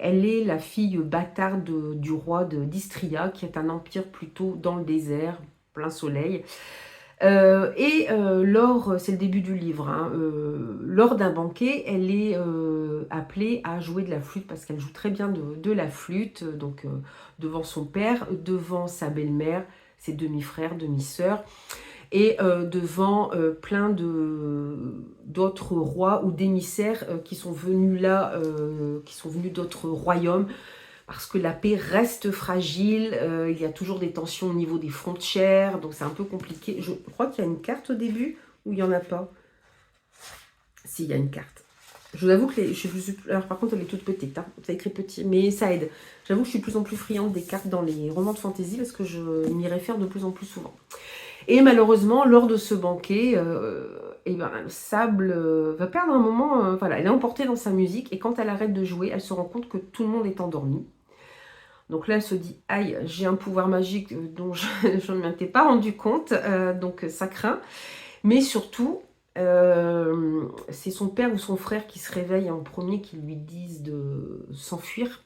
Elle est la fille bâtarde du roi d'Istria, qui est un empire plutôt dans le désert, plein soleil. C'est le début du livre, hein, lors d'un banquet, elle est appelée à jouer de la flûte parce qu'elle joue très bien de la flûte, donc devant son père, devant sa belle-mère, ses demi-frères, demi-sœurs, et devant plein d'autres rois ou d'émissaires qui sont venus là, qui sont venus d'autres royaumes, parce que la paix reste fragile, il y a toujours des tensions au niveau des frontières, donc c'est un peu compliqué. Je crois qu'il y a une carte au début, ou il n'y en a pas. Si, il y a une carte. Je vous avoue que alors par contre elle est toute petite, hein, ça écrit petit, mais ça aide. J'avoue que je suis de plus en plus friande des cartes dans les romans de fantasy, parce que je m'y réfère de plus en plus souvent. Et malheureusement, lors de ce banquet, Sable va perdre un moment, voilà, elle est emportée dans sa musique, et quand elle arrête de jouer, elle se rend compte que tout le monde est endormi. Donc là, elle se dit, aïe, j'ai un pouvoir magique dont je ne m'étais pas rendu compte, donc ça craint. Mais surtout, c'est son père ou son frère qui se réveille en premier, qui lui disent de s'enfuir.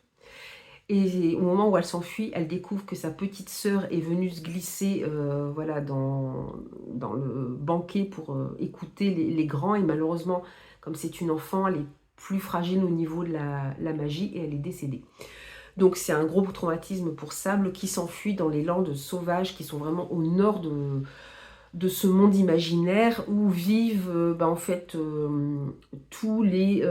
Et au moment où elle s'enfuit, elle découvre que sa petite sœur est venue se glisser voilà, dans le banquet pour écouter les grands. Et malheureusement, comme c'est une enfant, elle est plus fragile au niveau de la magie et elle est décédée. Donc c'est un gros traumatisme pour Sable qui s'enfuit dans les landes sauvages qui sont vraiment au nord de ce monde imaginaire où vivent en fait tous les,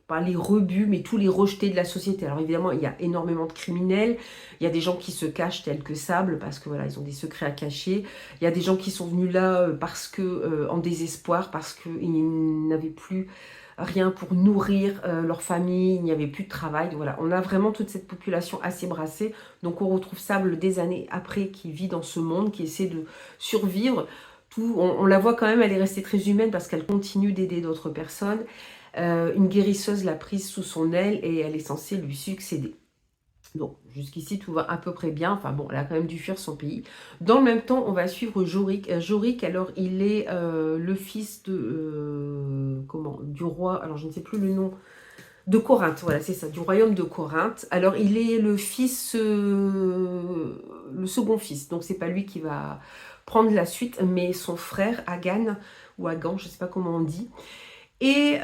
pas les rebuts, mais tous les rejetés de la société. Alors évidemment, il y a énormément de criminels, il y a des gens qui se cachent tels que Sable parce que voilà, ils ont des secrets à cacher. Il y a des gens qui sont venus là parce que en désespoir, parce qu'ils n'avaient plus rien pour nourrir leur famille, il n'y avait plus de travail. Donc voilà, on a vraiment toute cette population assez brassée. Donc on retrouve Sable des années après qui vit dans ce monde, qui essaie de survivre. On la voit quand même, elle est restée très humaine parce qu'elle continue d'aider d'autres personnes. Une guérisseuse l'a prise sous son aile et elle est censée lui succéder. Donc jusqu'ici tout va à peu près bien, enfin bon, elle a quand même dû fuir son pays. Dans le même temps, on va suivre Jorik. Jorik, alors il est le fils du roi, alors je ne sais plus le nom, de Corinthe, voilà c'est ça, du royaume de Corinthe. Alors il est le fils, le second fils, donc c'est pas lui qui va prendre la suite, mais son frère Agan, ou Agan, je ne sais pas comment on dit. Et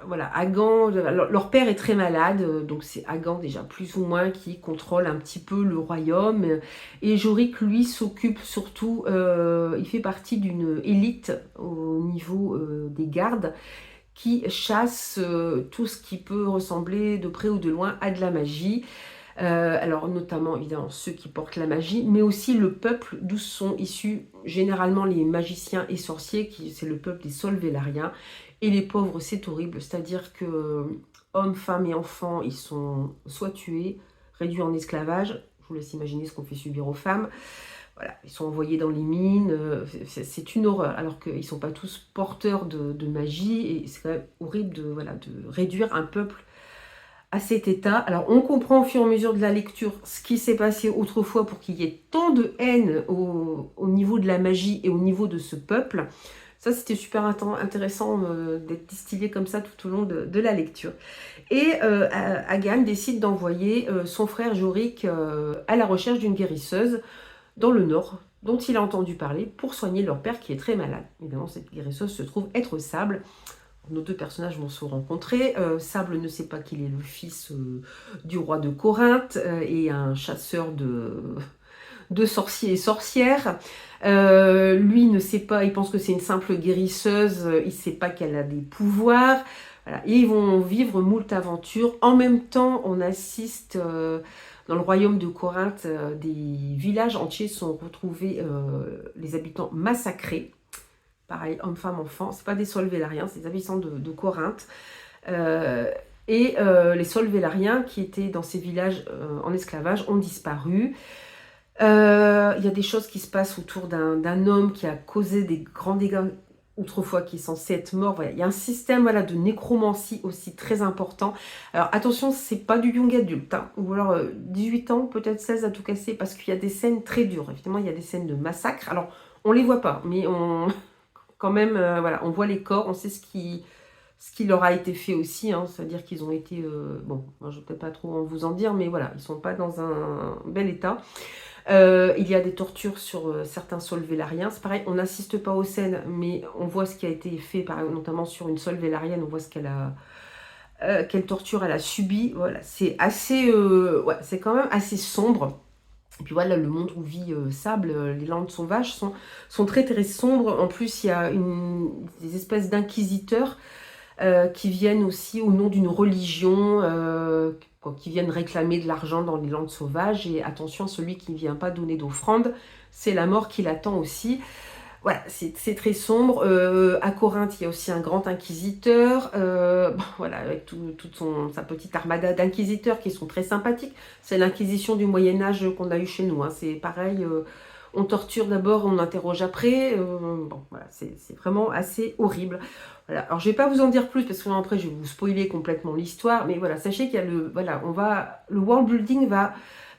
voilà, Agan, leur père est très malade, donc c'est Agan déjà plus ou moins qui contrôle un petit peu le royaume. Et Jorik, lui, s'occupe surtout, il fait partie d'une élite au niveau des gardes qui chasse tout ce qui peut ressembler de près ou de loin à de la magie. Alors notamment évidemment ceux qui portent la magie, mais aussi le peuple d'où sont issus généralement les magiciens et sorciers, c'est le peuple des Solvellariens. Et les pauvres, c'est horrible, c'est-à-dire que hommes, femmes et enfants, ils sont soit tués, réduits en esclavage, je vous laisse imaginer ce qu'on fait subir aux femmes, voilà, ils sont envoyés dans les mines, c'est une horreur, alors qu'ils ne sont pas tous porteurs de magie, et c'est quand même horrible de, voilà, de réduire un peuple à cet état. Alors on comprend au fur et à mesure de la lecture ce qui s'est passé autrefois pour qu'il y ait tant de haine au niveau de la magie et au niveau de ce peuple. Ça, c'était super intéressant d'être distillé comme ça tout au long de la lecture. Et Agan décide d'envoyer son frère Jorik à la recherche d'une guérisseuse dans le nord, dont il a entendu parler pour soigner leur père qui est très malade. Évidemment, cette guérisseuse se trouve être Sable. Nos deux personnages vont se rencontrer. Sable ne sait pas qu'il est le fils du roi de Corinthe et un chasseur de sorciers et sorcières. Lui ne sait pas, il pense que c'est une simple guérisseuse, il ne sait pas qu'elle a des pouvoirs. Voilà. Et ils vont vivre moult aventures. En même temps, on assiste dans le royaume de Corinthe, des villages entiers sont retrouvés, les habitants massacrés. Pareil, hommes, femmes, enfants. C'est pas des Solvellariens, c'est des habitants de Corinthe. Les Solvellariens qui étaient dans ces villages en esclavage ont disparu. Il y a des choses qui se passent autour d'un homme qui a causé des grands dégâts autrefois, qui est censé être mort. Voilà. Il y a un système, voilà, de nécromancie aussi très important. Alors attention, c'est pas du young adulte, hein, ou alors 18 ans, peut-être 16 à tout casser, parce qu'il y a des scènes très dures. Évidemment, il y a des scènes de massacre. Alors, on les voit pas, mais quand même, voilà, on voit les corps, on sait ce qui leur a été fait aussi, hein, c'est-à-dire qu'ils ont été, bon, moi, je ne vais peut-être pas trop vous en dire, mais voilà, ils ne sont pas dans un bel état. Il y a des tortures sur certains solvellariens. C'est pareil, on n'assiste pas aux scènes, mais on voit ce qui a été fait, notamment sur une solvellarienne, on voit ce qu'elle a, quelle torture elle a subi. Voilà, c'est assez, ouais, c'est quand même assez sombre. Et puis voilà, le monde où vit Sable, les landes sauvages sont très très sombres. En plus, il y a des espèces d'inquisiteurs qui viennent aussi au nom d'une religion, qui viennent réclamer de l'argent dans les landes sauvages. Et attention, celui qui ne vient pas donner d'offrande, c'est la mort qui l'attend aussi. Voilà, c'est très sombre. À Corinthe, il y a aussi un grand inquisiteur, voilà, avec toute sa petite armada d'inquisiteurs qui sont très sympathiques. C'est l'inquisition du Moyen-Âge qu'on a eu chez nous, hein. C'est pareil, on torture d'abord, on interroge après. Bon, voilà, c'est vraiment assez horrible. Voilà. Alors, je ne vais pas vous en dire plus parce que après, je vais vous spoiler complètement l'histoire. Mais voilà, sachez qu'il y a le world building va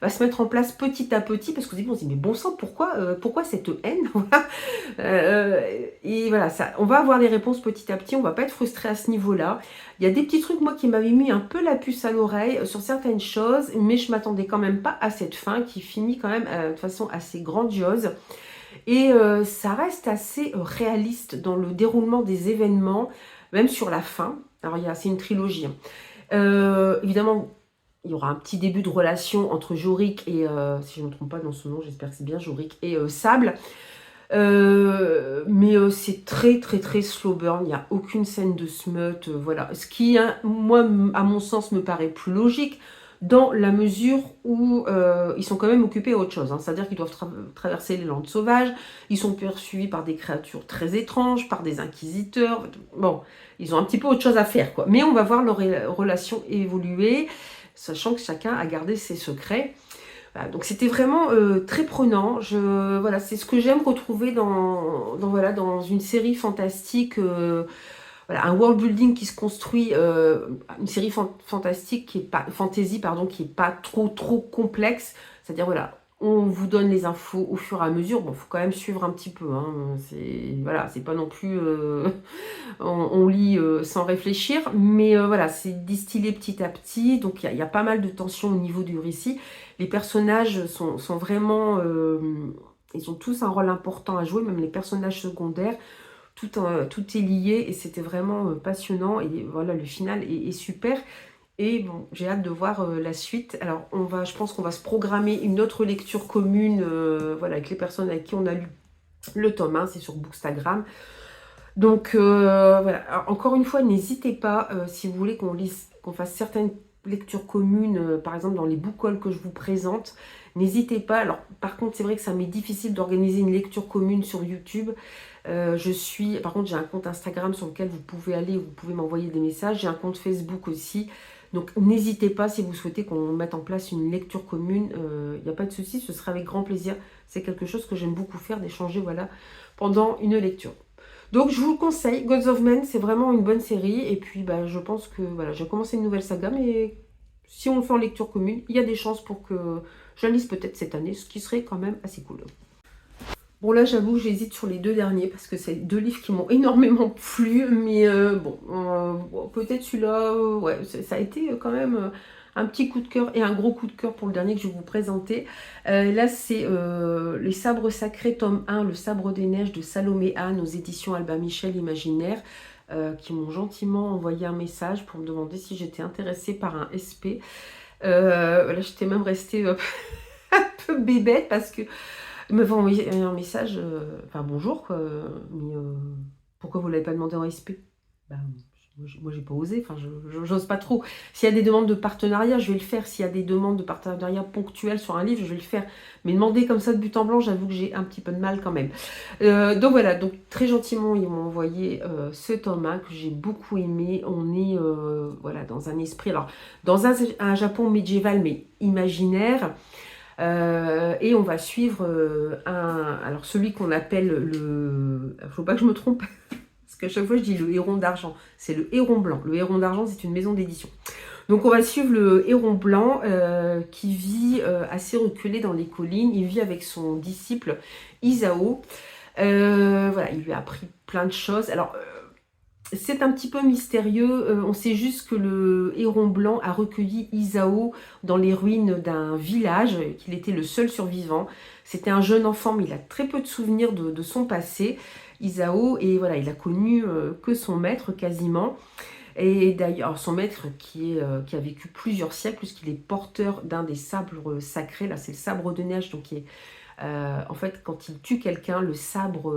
se mettre en place petit à petit, parce que on se dit, mais bon sang, pourquoi cette haine? Voilà. Et voilà, on va avoir les réponses petit à petit, on va pas être frustré à ce niveau-là. Il y a des petits trucs, moi, qui m'avaient mis un peu la puce à l'oreille sur certaines choses, mais je m'attendais quand même pas à cette fin, qui finit quand même de façon assez grandiose. Et ça reste assez réaliste dans le déroulement des événements, même sur la fin. Alors, c'est une trilogie, hein. Évidemment, il y aura un petit début de relation entre Jorik et, si je ne me trompe pas dans son nom, j'espère que c'est bien, Jorik et Sable. Mais c'est très très très slow burn, il n'y a aucune scène de smut, voilà. Ce qui, hein, moi, à mon sens, me paraît plus logique, dans la mesure où ils sont quand même occupés à autre chose, hein. C'est-à-dire qu'ils doivent traverser les landes sauvages, ils sont poursuivis par des créatures très étranges, par des inquisiteurs. Bon, ils ont un petit peu autre chose à faire, quoi. Mais on va voir leur relation évoluer, sachant que chacun a gardé ses secrets. Voilà, donc c'était vraiment très prenant. Voilà, c'est ce que j'aime retrouver dans une série fantastique, voilà, un world building qui se construit, une série fantastique qui est pas fantasy, pardon, qui est pas trop complexe. C'est-à-dire, voilà, on vous donne les infos au fur et à mesure. Bon, faut quand même suivre un petit peu, hein. Voilà, c'est pas non plus on lit sans réfléchir, mais voilà, c'est distillé petit à petit. Donc il y a pas mal de tension au niveau du récit. Les personnages sont vraiment, ils ont tous un rôle important à jouer, même les personnages secondaires. tout est lié et c'était vraiment passionnant. Et voilà, le final est super. Et bon, j'ai hâte de voir la suite. Alors, je pense qu'on va se programmer une autre lecture commune, voilà, avec les personnes avec qui on a lu le tome 1, c'est sur Bookstagram. Donc, voilà. Alors, encore une fois, n'hésitez pas, si vous voulez qu'on fasse certaines lectures communes, par exemple dans les book hauls que je vous présente, n'hésitez pas. Alors, par contre, c'est vrai que ça m'est difficile d'organiser une lecture commune sur YouTube. Par contre, j'ai un compte Instagram sur lequel vous pouvez aller, vous pouvez m'envoyer des messages. J'ai un compte Facebook aussi. Donc, n'hésitez pas si vous souhaitez qu'on mette en place une lecture commune. Il n'y a pas de souci, ce sera avec grand plaisir. C'est quelque chose que j'aime beaucoup faire, d'échanger, voilà, pendant une lecture. Donc, je vous le conseille. Gods of Men, c'est vraiment une bonne série. Et puis, bah, je pense que, voilà, j'ai commencé une nouvelle saga, mais si on le fait en lecture commune, il y a des chances pour que je la lise peut-être cette année, ce qui serait quand même assez cool. Bon, là, j'avoue, j'hésite sur les deux derniers parce que c'est deux livres qui m'ont énormément plu. Mais bon, peut-être celui-là, ouais, ça a été quand même un petit coup de cœur et un gros coup de cœur pour le dernier que je vais vous présenter. Là, c'est Les Sabres Sacrés, tome 1, Le Sabre des Neiges de Salomé Anne aux éditions Albin Michel Imaginaire, qui m'ont gentiment envoyé un message pour me demander si j'étais intéressée par un SP. Là, j'étais même restée un peu bébête parce que ils m'avaient envoyé un message, enfin bonjour quoi, mais pourquoi vous ne l'avez pas demandé en SP? Ben, moi j'ai pas osé, enfin j'ose pas trop. S'il y a des demandes de partenariat, je vais le faire. S'il y a des demandes de partenariat ponctuelles sur un livre, je vais le faire. Mais demander comme ça de but en blanc, j'avoue que j'ai un petit peu de mal quand même. Donc voilà, donc très gentiment ils m'ont envoyé ce tome 1 que j'ai beaucoup aimé. On est voilà, dans un esprit, alors dans un Japon médiéval mais imaginaire. Et on va suivre alors celui qu'on appelle le... Il ne faut pas que je me trompe, parce qu'à chaque fois je dis le héron d'argent. C'est le héron blanc. Le héron d'argent, c'est une maison d'édition. Donc on va suivre le héron blanc qui vit assez reculé dans les collines. Il vit avec son disciple Isao. Voilà, il lui a appris plein de choses. Alors... c'est un petit peu mystérieux, on sait juste que le héron blanc a recueilli Isao dans les ruines d'un village, qu'il était le seul survivant. C'était un jeune enfant, mais il a très peu de souvenirs de son passé, Isao, et voilà, il a connu que son maître quasiment. Et d'ailleurs, son maître qui a vécu plusieurs siècles, puisqu'il est porteur d'un des sabres sacrés, là c'est le sabre de neige, donc en fait quand il tue quelqu'un, le sabre...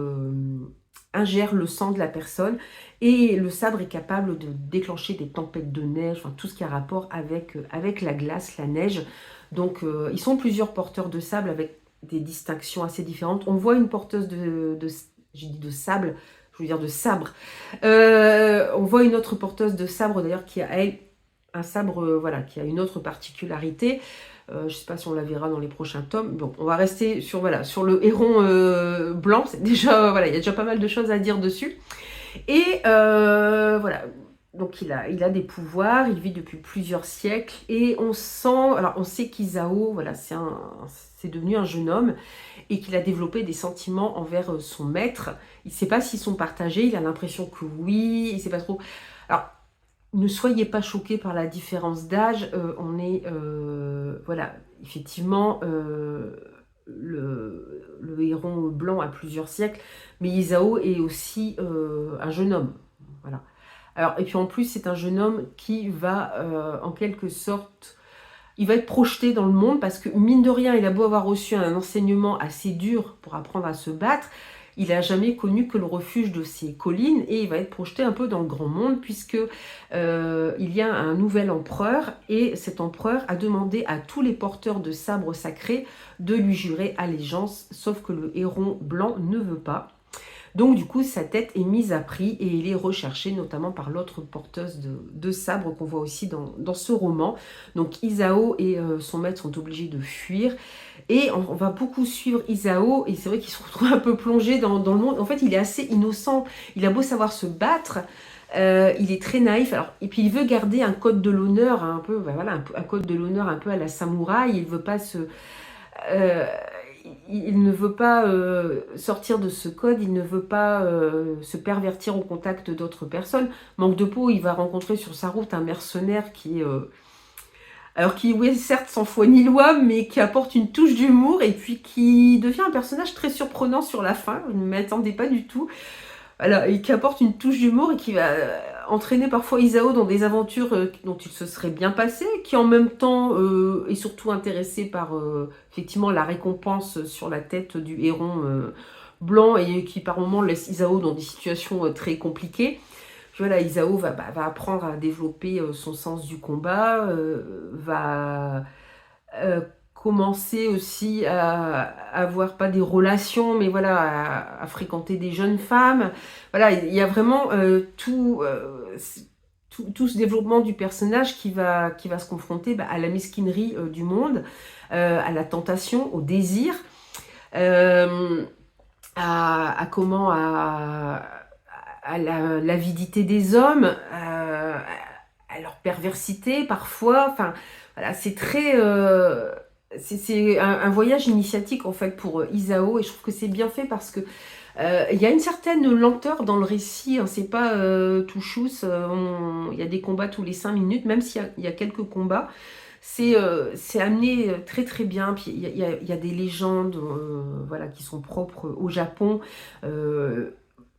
ingère le sang de la personne et le sabre est capable de déclencher des tempêtes de neige, enfin tout ce qui a rapport avec la glace, la neige. Donc ils sont plusieurs porteurs de sable avec des distinctions assez différentes. On voit une porteuse j'ai dit de sable, je veux dire de sabre. On voit une autre porteuse de sabre d'ailleurs qui a elle un sabre voilà, qui a une autre particularité. Je ne sais pas si on la verra dans les prochains tomes. Bon, on va rester sur, voilà, sur le héron blanc. C'est déjà, voilà, il y a déjà pas mal de choses à dire dessus. Et voilà, donc il a des pouvoirs, il vit depuis plusieurs siècles. Et on sait qu'Isao, voilà, c'est devenu un jeune homme et qu'il a développé des sentiments envers son maître. Il ne sait pas s'ils sont partagés, il a l'impression que oui, il ne sait pas trop. Alors, ne soyez pas choqués par la différence d'âge. On est, voilà, effectivement, le héron blanc a plusieurs siècles, mais Isao est aussi un jeune homme. Voilà. Alors, et puis en plus, c'est un jeune homme qui va, en quelque sorte, il va être projeté dans le monde parce que, mine de rien, il a beau avoir reçu un enseignement assez dur pour apprendre à se battre, il n'a jamais connu que le refuge de ces collines et il va être projeté un peu dans le grand monde puisque il y a un nouvel empereur et cet empereur a demandé à tous les porteurs de sabres sacrés de lui jurer allégeance, sauf que le héron blanc ne veut pas. Donc du coup, sa tête est mise à prix et il est recherché notamment par l'autre porteuse de sabre qu'on voit aussi dans ce roman. Donc Isao et son maître sont obligés de fuir. Et on va beaucoup suivre Isao, et c'est vrai qu'il se retrouve un peu plongé dans le monde. En fait, il est assez innocent, il a beau savoir se battre, il est très naïf. Alors, et puis il veut garder un code de l'honneur, un peu, ben voilà, un code de l'honneur un peu à la samouraï. Il veut pas il ne veut pas sortir de ce code, il ne veut pas se pervertir au contact d'autres personnes. Manque de peau, il va rencontrer sur sa route un mercenaire qui est... alors qui, oui, certes, sans foi ni loi, mais qui apporte une touche d'humour et puis qui devient un personnage très surprenant sur la fin. Je ne m'y attendais pas du tout. voilà, et qui apporte une touche d'humour et qui va entraîner parfois Isao dans des aventures dont il se serait bien passé, qui en même temps est surtout intéressé par effectivement la récompense sur la tête du héron blanc et qui par moments laisse Isao dans des situations très compliquées. Voilà, Isao va apprendre à développer son sens du combat, va euh, commencer aussi à avoir pas des relations, mais voilà, à fréquenter des jeunes femmes. Voilà, il y a vraiment tout ce développement du personnage qui va se confronter à la mesquinerie du monde, à la tentation, au désir, euh, à comment à l'avidité des hommes, à leur perversité parfois. Enfin, voilà, c'est très, c'est un voyage initiatique en fait pour Isao et je trouve que c'est bien fait parce que il y a une certaine lenteur dans le récit. Hein, c'est pas tout chousse. Il y a des combats tous les 5 minutes, même s'il y a quelques combats. C'est amené très très bien. Puis il y a des légendes voilà, qui sont propres au Japon. Euh,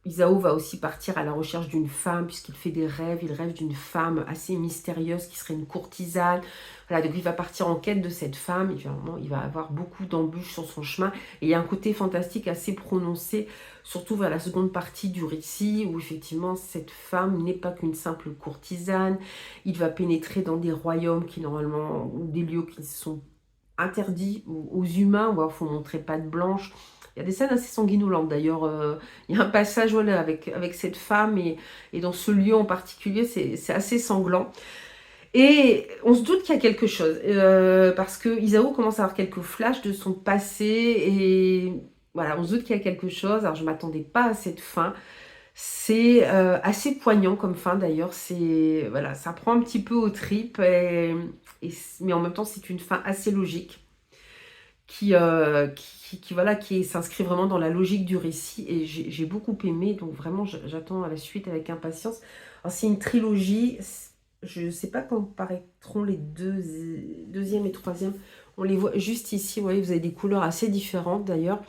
Isao va aussi partir à la recherche d'une femme, puisqu'il fait des rêves. Il rêve d'une femme assez mystérieuse qui serait une courtisane. Voilà, donc il va partir en quête de cette femme. Évidemment, il va avoir beaucoup d'embûches sur son chemin. Et il y a un côté fantastique assez prononcé, surtout vers la seconde partie du récit, où effectivement, cette femme n'est pas qu'une simple courtisane. Il va pénétrer dans des royaumes qui, normalement, ou des lieux qui sont interdits aux humains, où il faut montrer patte blanche. Il y a des scènes assez sanguinolentes d'ailleurs. Il y a un passage voilà, avec cette femme et dans ce lieu en particulier, c'est assez sanglant. Et on se doute qu'il y a quelque chose, parce que Isao commence à avoir quelques flashs de son passé et voilà, on se doute qu'il y a quelque chose. Alors je ne m'attendais pas à cette fin. C'est assez poignant comme fin d'ailleurs. C'est voilà, ça prend un petit peu aux tripes, mais en même temps c'est une fin assez logique voilà, qui s'inscrit vraiment dans la logique du récit et j'ai beaucoup aimé, donc vraiment j'attends la suite avec impatience. Alors c'est une trilogie, je ne sais pas quand paraîtront les deuxième et troisième, on les voit juste ici, vous voyez, vous avez des couleurs assez différentes d'ailleurs.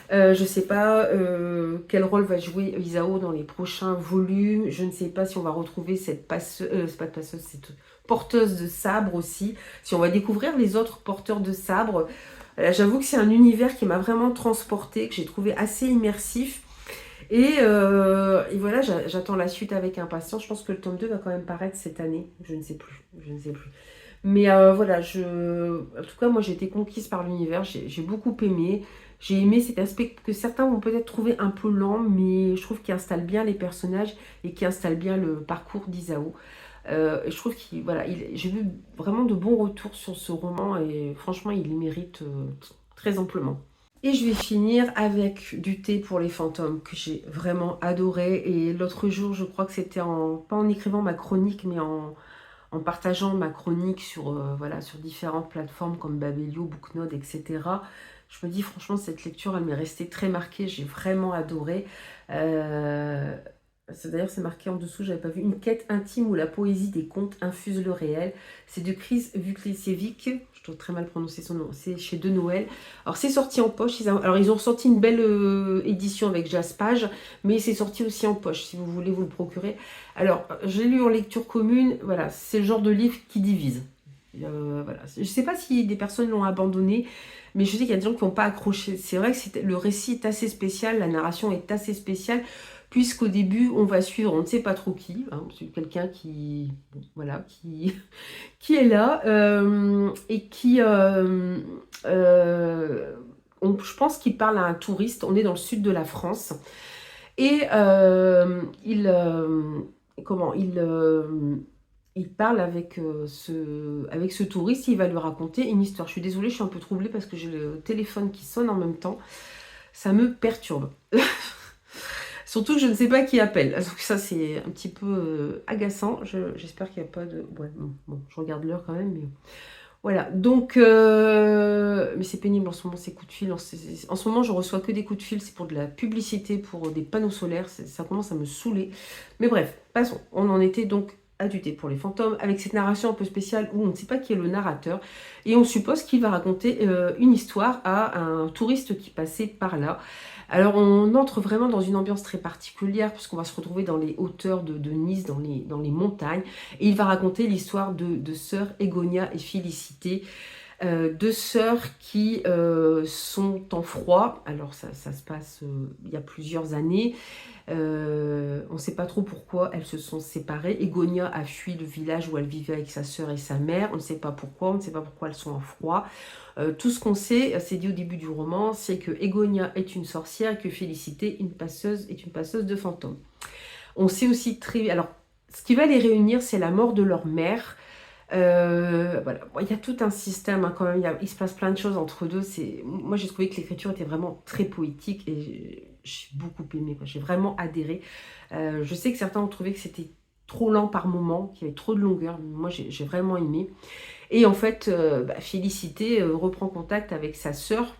Je ne sais pas quel rôle va jouer Isao dans les prochains volumes, je ne sais pas si on va retrouver cette c'est pas passeuse, cette porteuse de sabre aussi, si on va découvrir les autres porteurs de sabre. J'avoue que c'est un univers qui m'a vraiment transportée, que j'ai trouvé assez immersif. Et voilà, j'attends la suite avec impatience. Je pense que le tome 2 va quand même paraître cette année. Je ne sais plus. Je ne sais plus. Mais voilà, en tout cas, moi j'ai été conquise par l'univers. J'ai beaucoup aimé. J'ai aimé cet aspect que certains vont peut-être trouver un peu lent, mais je trouve qu'il installe bien les personnages et qui installe bien le parcours d'Isao. Et je trouve j'ai vu vraiment de bons retours sur ce roman et franchement, il les mérite très amplement. Et je vais finir avec du thé pour les fantômes que j'ai vraiment adoré. Et l'autre jour, je crois que c'était pas en écrivant ma chronique, mais en partageant ma chronique sur, voilà, sur différentes plateformes comme Babelio, Booknode, etc. Je me dis franchement, cette lecture, elle m'est restée très marquée. J'ai vraiment adoré. D'ailleurs, c'est marqué en dessous, j'avais pas vu. Une quête intime où la poésie des contes infuse le réel. C'est de Chris Vuklesiewicz. Je dois très mal prononcer son nom. C'est chez De Noël. Alors, c'est sorti en poche. Alors, ils ont sorti une belle édition avec Jaspage, mais c'est sorti aussi en poche, si vous voulez vous le procurer. Alors, j'ai lu en lecture commune. Voilà, c'est le genre de livre qui divise. Voilà. Je ne sais pas si des personnes l'ont abandonné, mais je sais qu'il y a des gens qui n'ont pas accroché. C'est vrai que le récit est assez spécial, la narration est assez spéciale, puisqu'au début, on va suivre, on ne sait pas trop qui, hein, c'est quelqu'un qui, bon, voilà, qui est là et qui, je pense qu'il parle à un touriste. On est dans le sud de la France et il parle avec ce touriste, il va lui raconter une histoire. Je suis désolée, je suis un peu troublée parce que j'ai le téléphone qui sonne en même temps. Ça me perturbe. Surtout que je ne sais pas qui appelle. Donc ça, c'est un petit peu agaçant. J'espère qu'il n'y a pas de... Ouais, bon, je regarde l'heure quand même, mais... Voilà, donc... Mais c'est pénible en ce moment, ces coups de fil. En ce moment, je reçois que des coups de fil. C'est pour de la publicité, pour des panneaux solaires. Ça commence à me saouler. Mais bref, passons. On en était donc adulté pour les fantômes, avec cette narration un peu spéciale où on ne sait pas qui est le narrateur, et on suppose qu'il va raconter une histoire à un touriste qui passait par là. Alors on entre vraiment dans une ambiance très particulière, puisqu'on va se retrouver dans les hauteurs de Nice, dans les montagnes, et il va raconter l'histoire de sœurs Egonia et Félicité, deux sœurs qui sont en froid. Alors ça se passe il y a plusieurs années. On ne sait pas trop pourquoi elles se sont séparées. Egonia a fui le village où elle vivait avec sa sœur et sa mère. On ne sait pas pourquoi, on ne sait pas pourquoi elles sont en froid. Tout ce qu'on sait, c'est dit au début du roman, c'est que Egonia est une sorcière et que Félicité est une passeuse de fantômes. On sait aussi très... Alors, ce qui va les réunir, c'est la mort de leur mère. Voilà. Bon, il y a tout un système, hein, quand même, il se passe plein de choses entre deux. Moi j'ai trouvé que l'écriture était vraiment très poétique et j'ai beaucoup aimé, quoi. J'ai vraiment adhéré. Je sais que certains ont trouvé que c'était trop lent par moment, qu'il y avait trop de longueur. Moi j'ai vraiment aimé. Et en fait, Félicité reprend contact avec sa sœur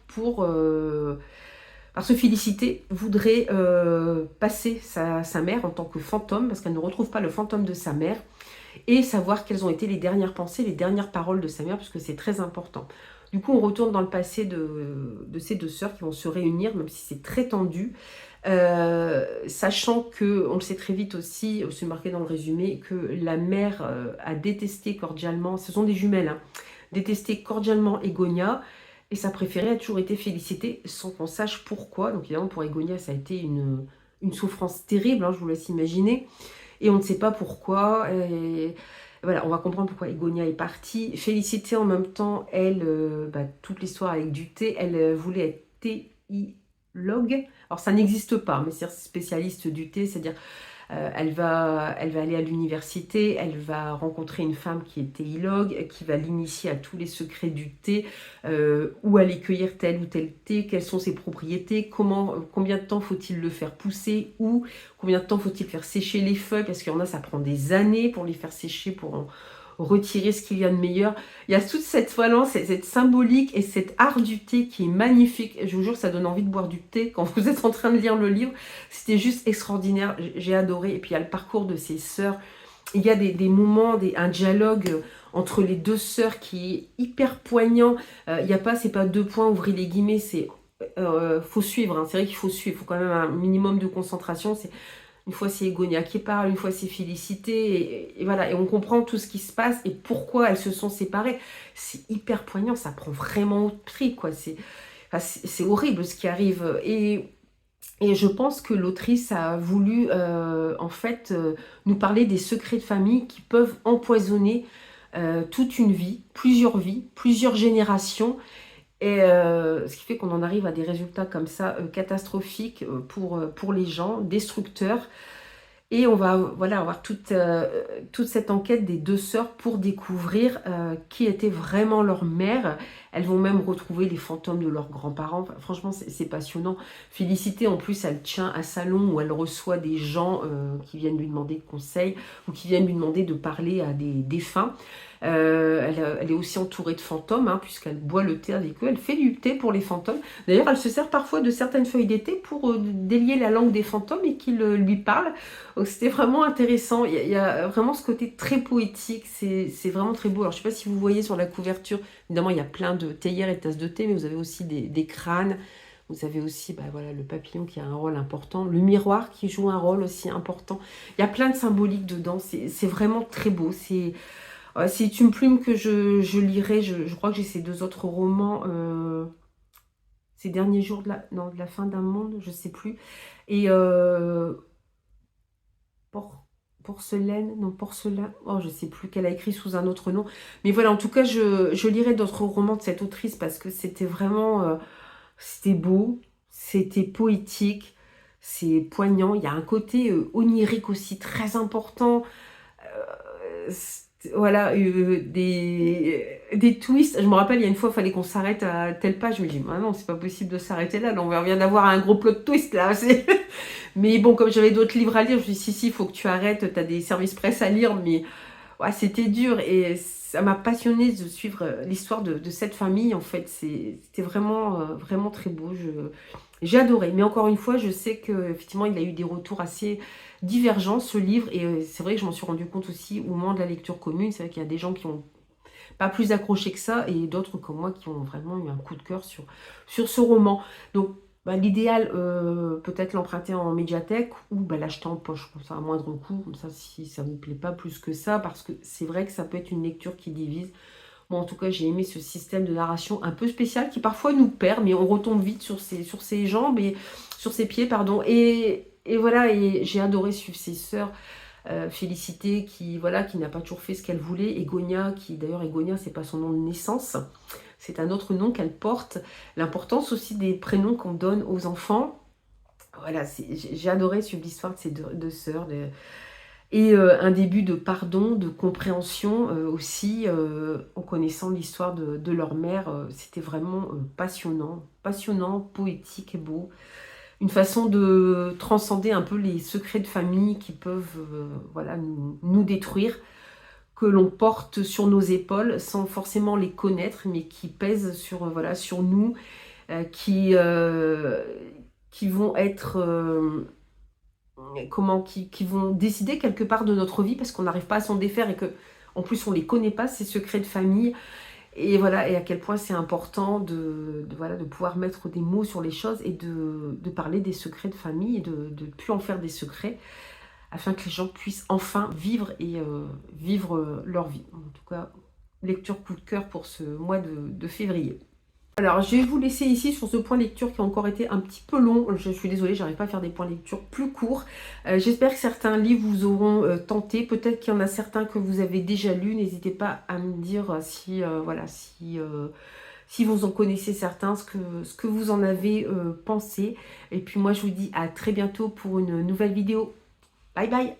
parce que Félicité voudrait passer sa mère en tant que fantôme, parce qu'elle ne retrouve pas le fantôme de sa mère, et savoir quelles ont été les dernières pensées, les dernières paroles de sa mère, parce que c'est très important. Du coup, on retourne dans le passé de ces deux sœurs qui vont se réunir, même si c'est très tendu, sachant que, on le sait très vite aussi, c'est marqué dans le résumé, que la mère a détesté cordialement, ce sont des jumelles, hein, détesté cordialement Egonia, et sa préférée a toujours été Félicité, sans qu'on sache pourquoi. Donc évidemment, pour Egonia, ça a été une souffrance terrible, hein, je vous laisse imaginer. Et on ne sait pas pourquoi. Et voilà, on va comprendre pourquoi Egonia est partie. Félicité, en même temps, elle, toute l'histoire avec du thé, elle voulait être théologue. Alors ça n'existe pas, mais c'est spécialiste du thé, c'est-à-dire elle va aller à l'université, elle va rencontrer une femme qui est théologue, qui va l'initier à tous les secrets du thé, où aller cueillir tel ou tel thé, quelles sont ses propriétés, combien de temps faut-il le faire pousser, ou combien de temps faut-il faire sécher les feuilles, parce qu'il y en a, ça prend des années pour les faire sécher, pour en retirer ce qu'il y a de meilleur. Il y a toute cette valence, cette symbolique et cet art du thé qui est magnifique. Je vous jure, ça donne envie de boire du thé quand vous êtes en train de lire le livre. C'était juste extraordinaire, j'ai adoré. Et puis il y a le parcours de ces sœurs. Il y a des moments, un dialogue entre les deux sœurs qui est hyper poignant. Il y a pas, c'est pas deux points, ouvrez les guillemets, c'est faut suivre. Hein. C'est vrai qu'il faut suivre, il faut quand même un minimum de concentration. Une fois c'est Egonia qui parle, une fois c'est Félicité, et voilà, et on comprend tout ce qui se passe et pourquoi elles se sont séparées. C'est hyper poignant, ça prend vraiment au prix, quoi. C'est horrible ce qui arrive. Et je pense que l'autrice a voulu, en fait, nous parler des secrets de famille qui peuvent empoisonner toute une vie, plusieurs générations. Et ce qui fait qu'on en arrive à des résultats comme ça, catastrophiques pour les gens, destructeurs. Et on va voilà, avoir toute cette enquête des deux sœurs pour découvrir qui était vraiment leur mère. Elles vont même retrouver les fantômes de leurs grands-parents. Enfin, franchement, c'est passionnant. Félicité, en plus, elle tient un salon où elle reçoit des gens qui viennent lui demander conseil ou qui viennent lui demander de parler à des défunts. Elle est aussi entourée de fantômes, hein, puisqu'elle boit le thé avec eux. Elle fait du thé pour les fantômes. D'ailleurs, elle se sert parfois de certaines feuilles d'été pour délier la langue des fantômes et qu'ils lui parlent. Donc c'était vraiment intéressant. Il y a vraiment ce côté très poétique. C'est vraiment très beau. Alors je ne sais pas si vous voyez sur la couverture, évidemment il y a plein de théières et de tasses de thé, mais vous avez aussi des crânes. Vous avez aussi voilà, le papillon qui a un rôle important, le miroir qui joue un rôle aussi important. Il y a plein de symboliques dedans. C'est vraiment très beau. C'est une plume que je lirai. Je crois que j'ai ces deux autres romans, Ces derniers jours de la fin d'un monde, je ne sais plus. Et porcelain, oh, je ne sais plus, qu'elle a écrit sous un autre nom. Mais voilà, en tout cas, je lirai d'autres romans de cette autrice parce que c'était vraiment, c'était beau, c'était poétique, c'est poignant. Il y a un côté onirique aussi très important. Voilà, des twists. Je me rappelle, il y a une fois, il fallait qu'on s'arrête à telle page. Je me dis, ah non, c'est pas possible de s'arrêter là. On vient d'avoir un gros plot twist là. Mais bon, comme j'avais d'autres livres à lire, je me suis dit, si, il faut que tu arrêtes. Tu as des services presse à lire. Mais ouais, c'était dur et ça m'a passionnée de suivre l'histoire de cette famille. En fait, c'était vraiment, vraiment très beau. J'ai adoré, mais encore une fois, je sais qu'effectivement, il a eu des retours assez divergents, ce livre, et c'est vrai que je m'en suis rendu compte aussi au moment de la lecture commune. C'est vrai qu'il y a des gens qui ont pas plus accroché que ça, et d'autres comme moi qui ont vraiment eu un coup de cœur sur ce roman. Donc, bah, l'idéal, peut-être l'emprunter en médiathèque ou bah, l'acheter en poche, comme ça à moindre coût, comme ça si ça ne vous plaît pas plus que ça, parce que c'est vrai que ça peut être une lecture qui divise. Moi, en tout cas, j'ai aimé ce système de narration un peu spécial qui parfois nous perd, mais on retombe vite sur ses jambes et sur ses pieds, pardon. Et voilà, et j'ai adoré suivre ses sœurs. Félicité qui voilà qui n'a pas toujours fait ce qu'elle voulait, et Gonia qui d'ailleurs Egonia c'est pas son nom de naissance, c'est un autre nom qu'elle porte. L'importance aussi des prénoms qu'on donne aux enfants. Voilà, j'ai adoré suivre l'histoire de ces deux sœurs. Et un début de pardon, de compréhension aussi, en connaissant l'histoire de leur mère. C'était vraiment passionnant, poétique et beau. Une façon de transcender un peu les secrets de famille qui peuvent voilà, nous détruire, que l'on porte sur nos épaules sans forcément les connaître, mais qui pèsent sur, voilà, sur nous, qui vont être... qui vont décider quelque part de notre vie parce qu'on n'arrive pas à s'en défaire, et que en plus on les connaît pas, ces secrets de famille. Et voilà, et à quel point c'est important voilà, de pouvoir mettre des mots sur les choses et de parler des secrets de famille et de ne plus en faire des secrets, afin que les gens puissent enfin vivre et vivre leur vie. En tout cas, lecture coup de cœur pour ce mois de février. Alors, je vais vous laisser ici sur ce point lecture qui a encore été un petit peu long. Je suis désolée, j'arrive pas à faire des points lecture plus courts. J'espère que certains livres vous auront tenté. Peut-être qu'il y en a certains que vous avez déjà lus. N'hésitez pas à me dire si, voilà, si vous en connaissez certains, ce que vous en avez pensé. Et puis moi, je vous dis à très bientôt pour une nouvelle vidéo. Bye bye!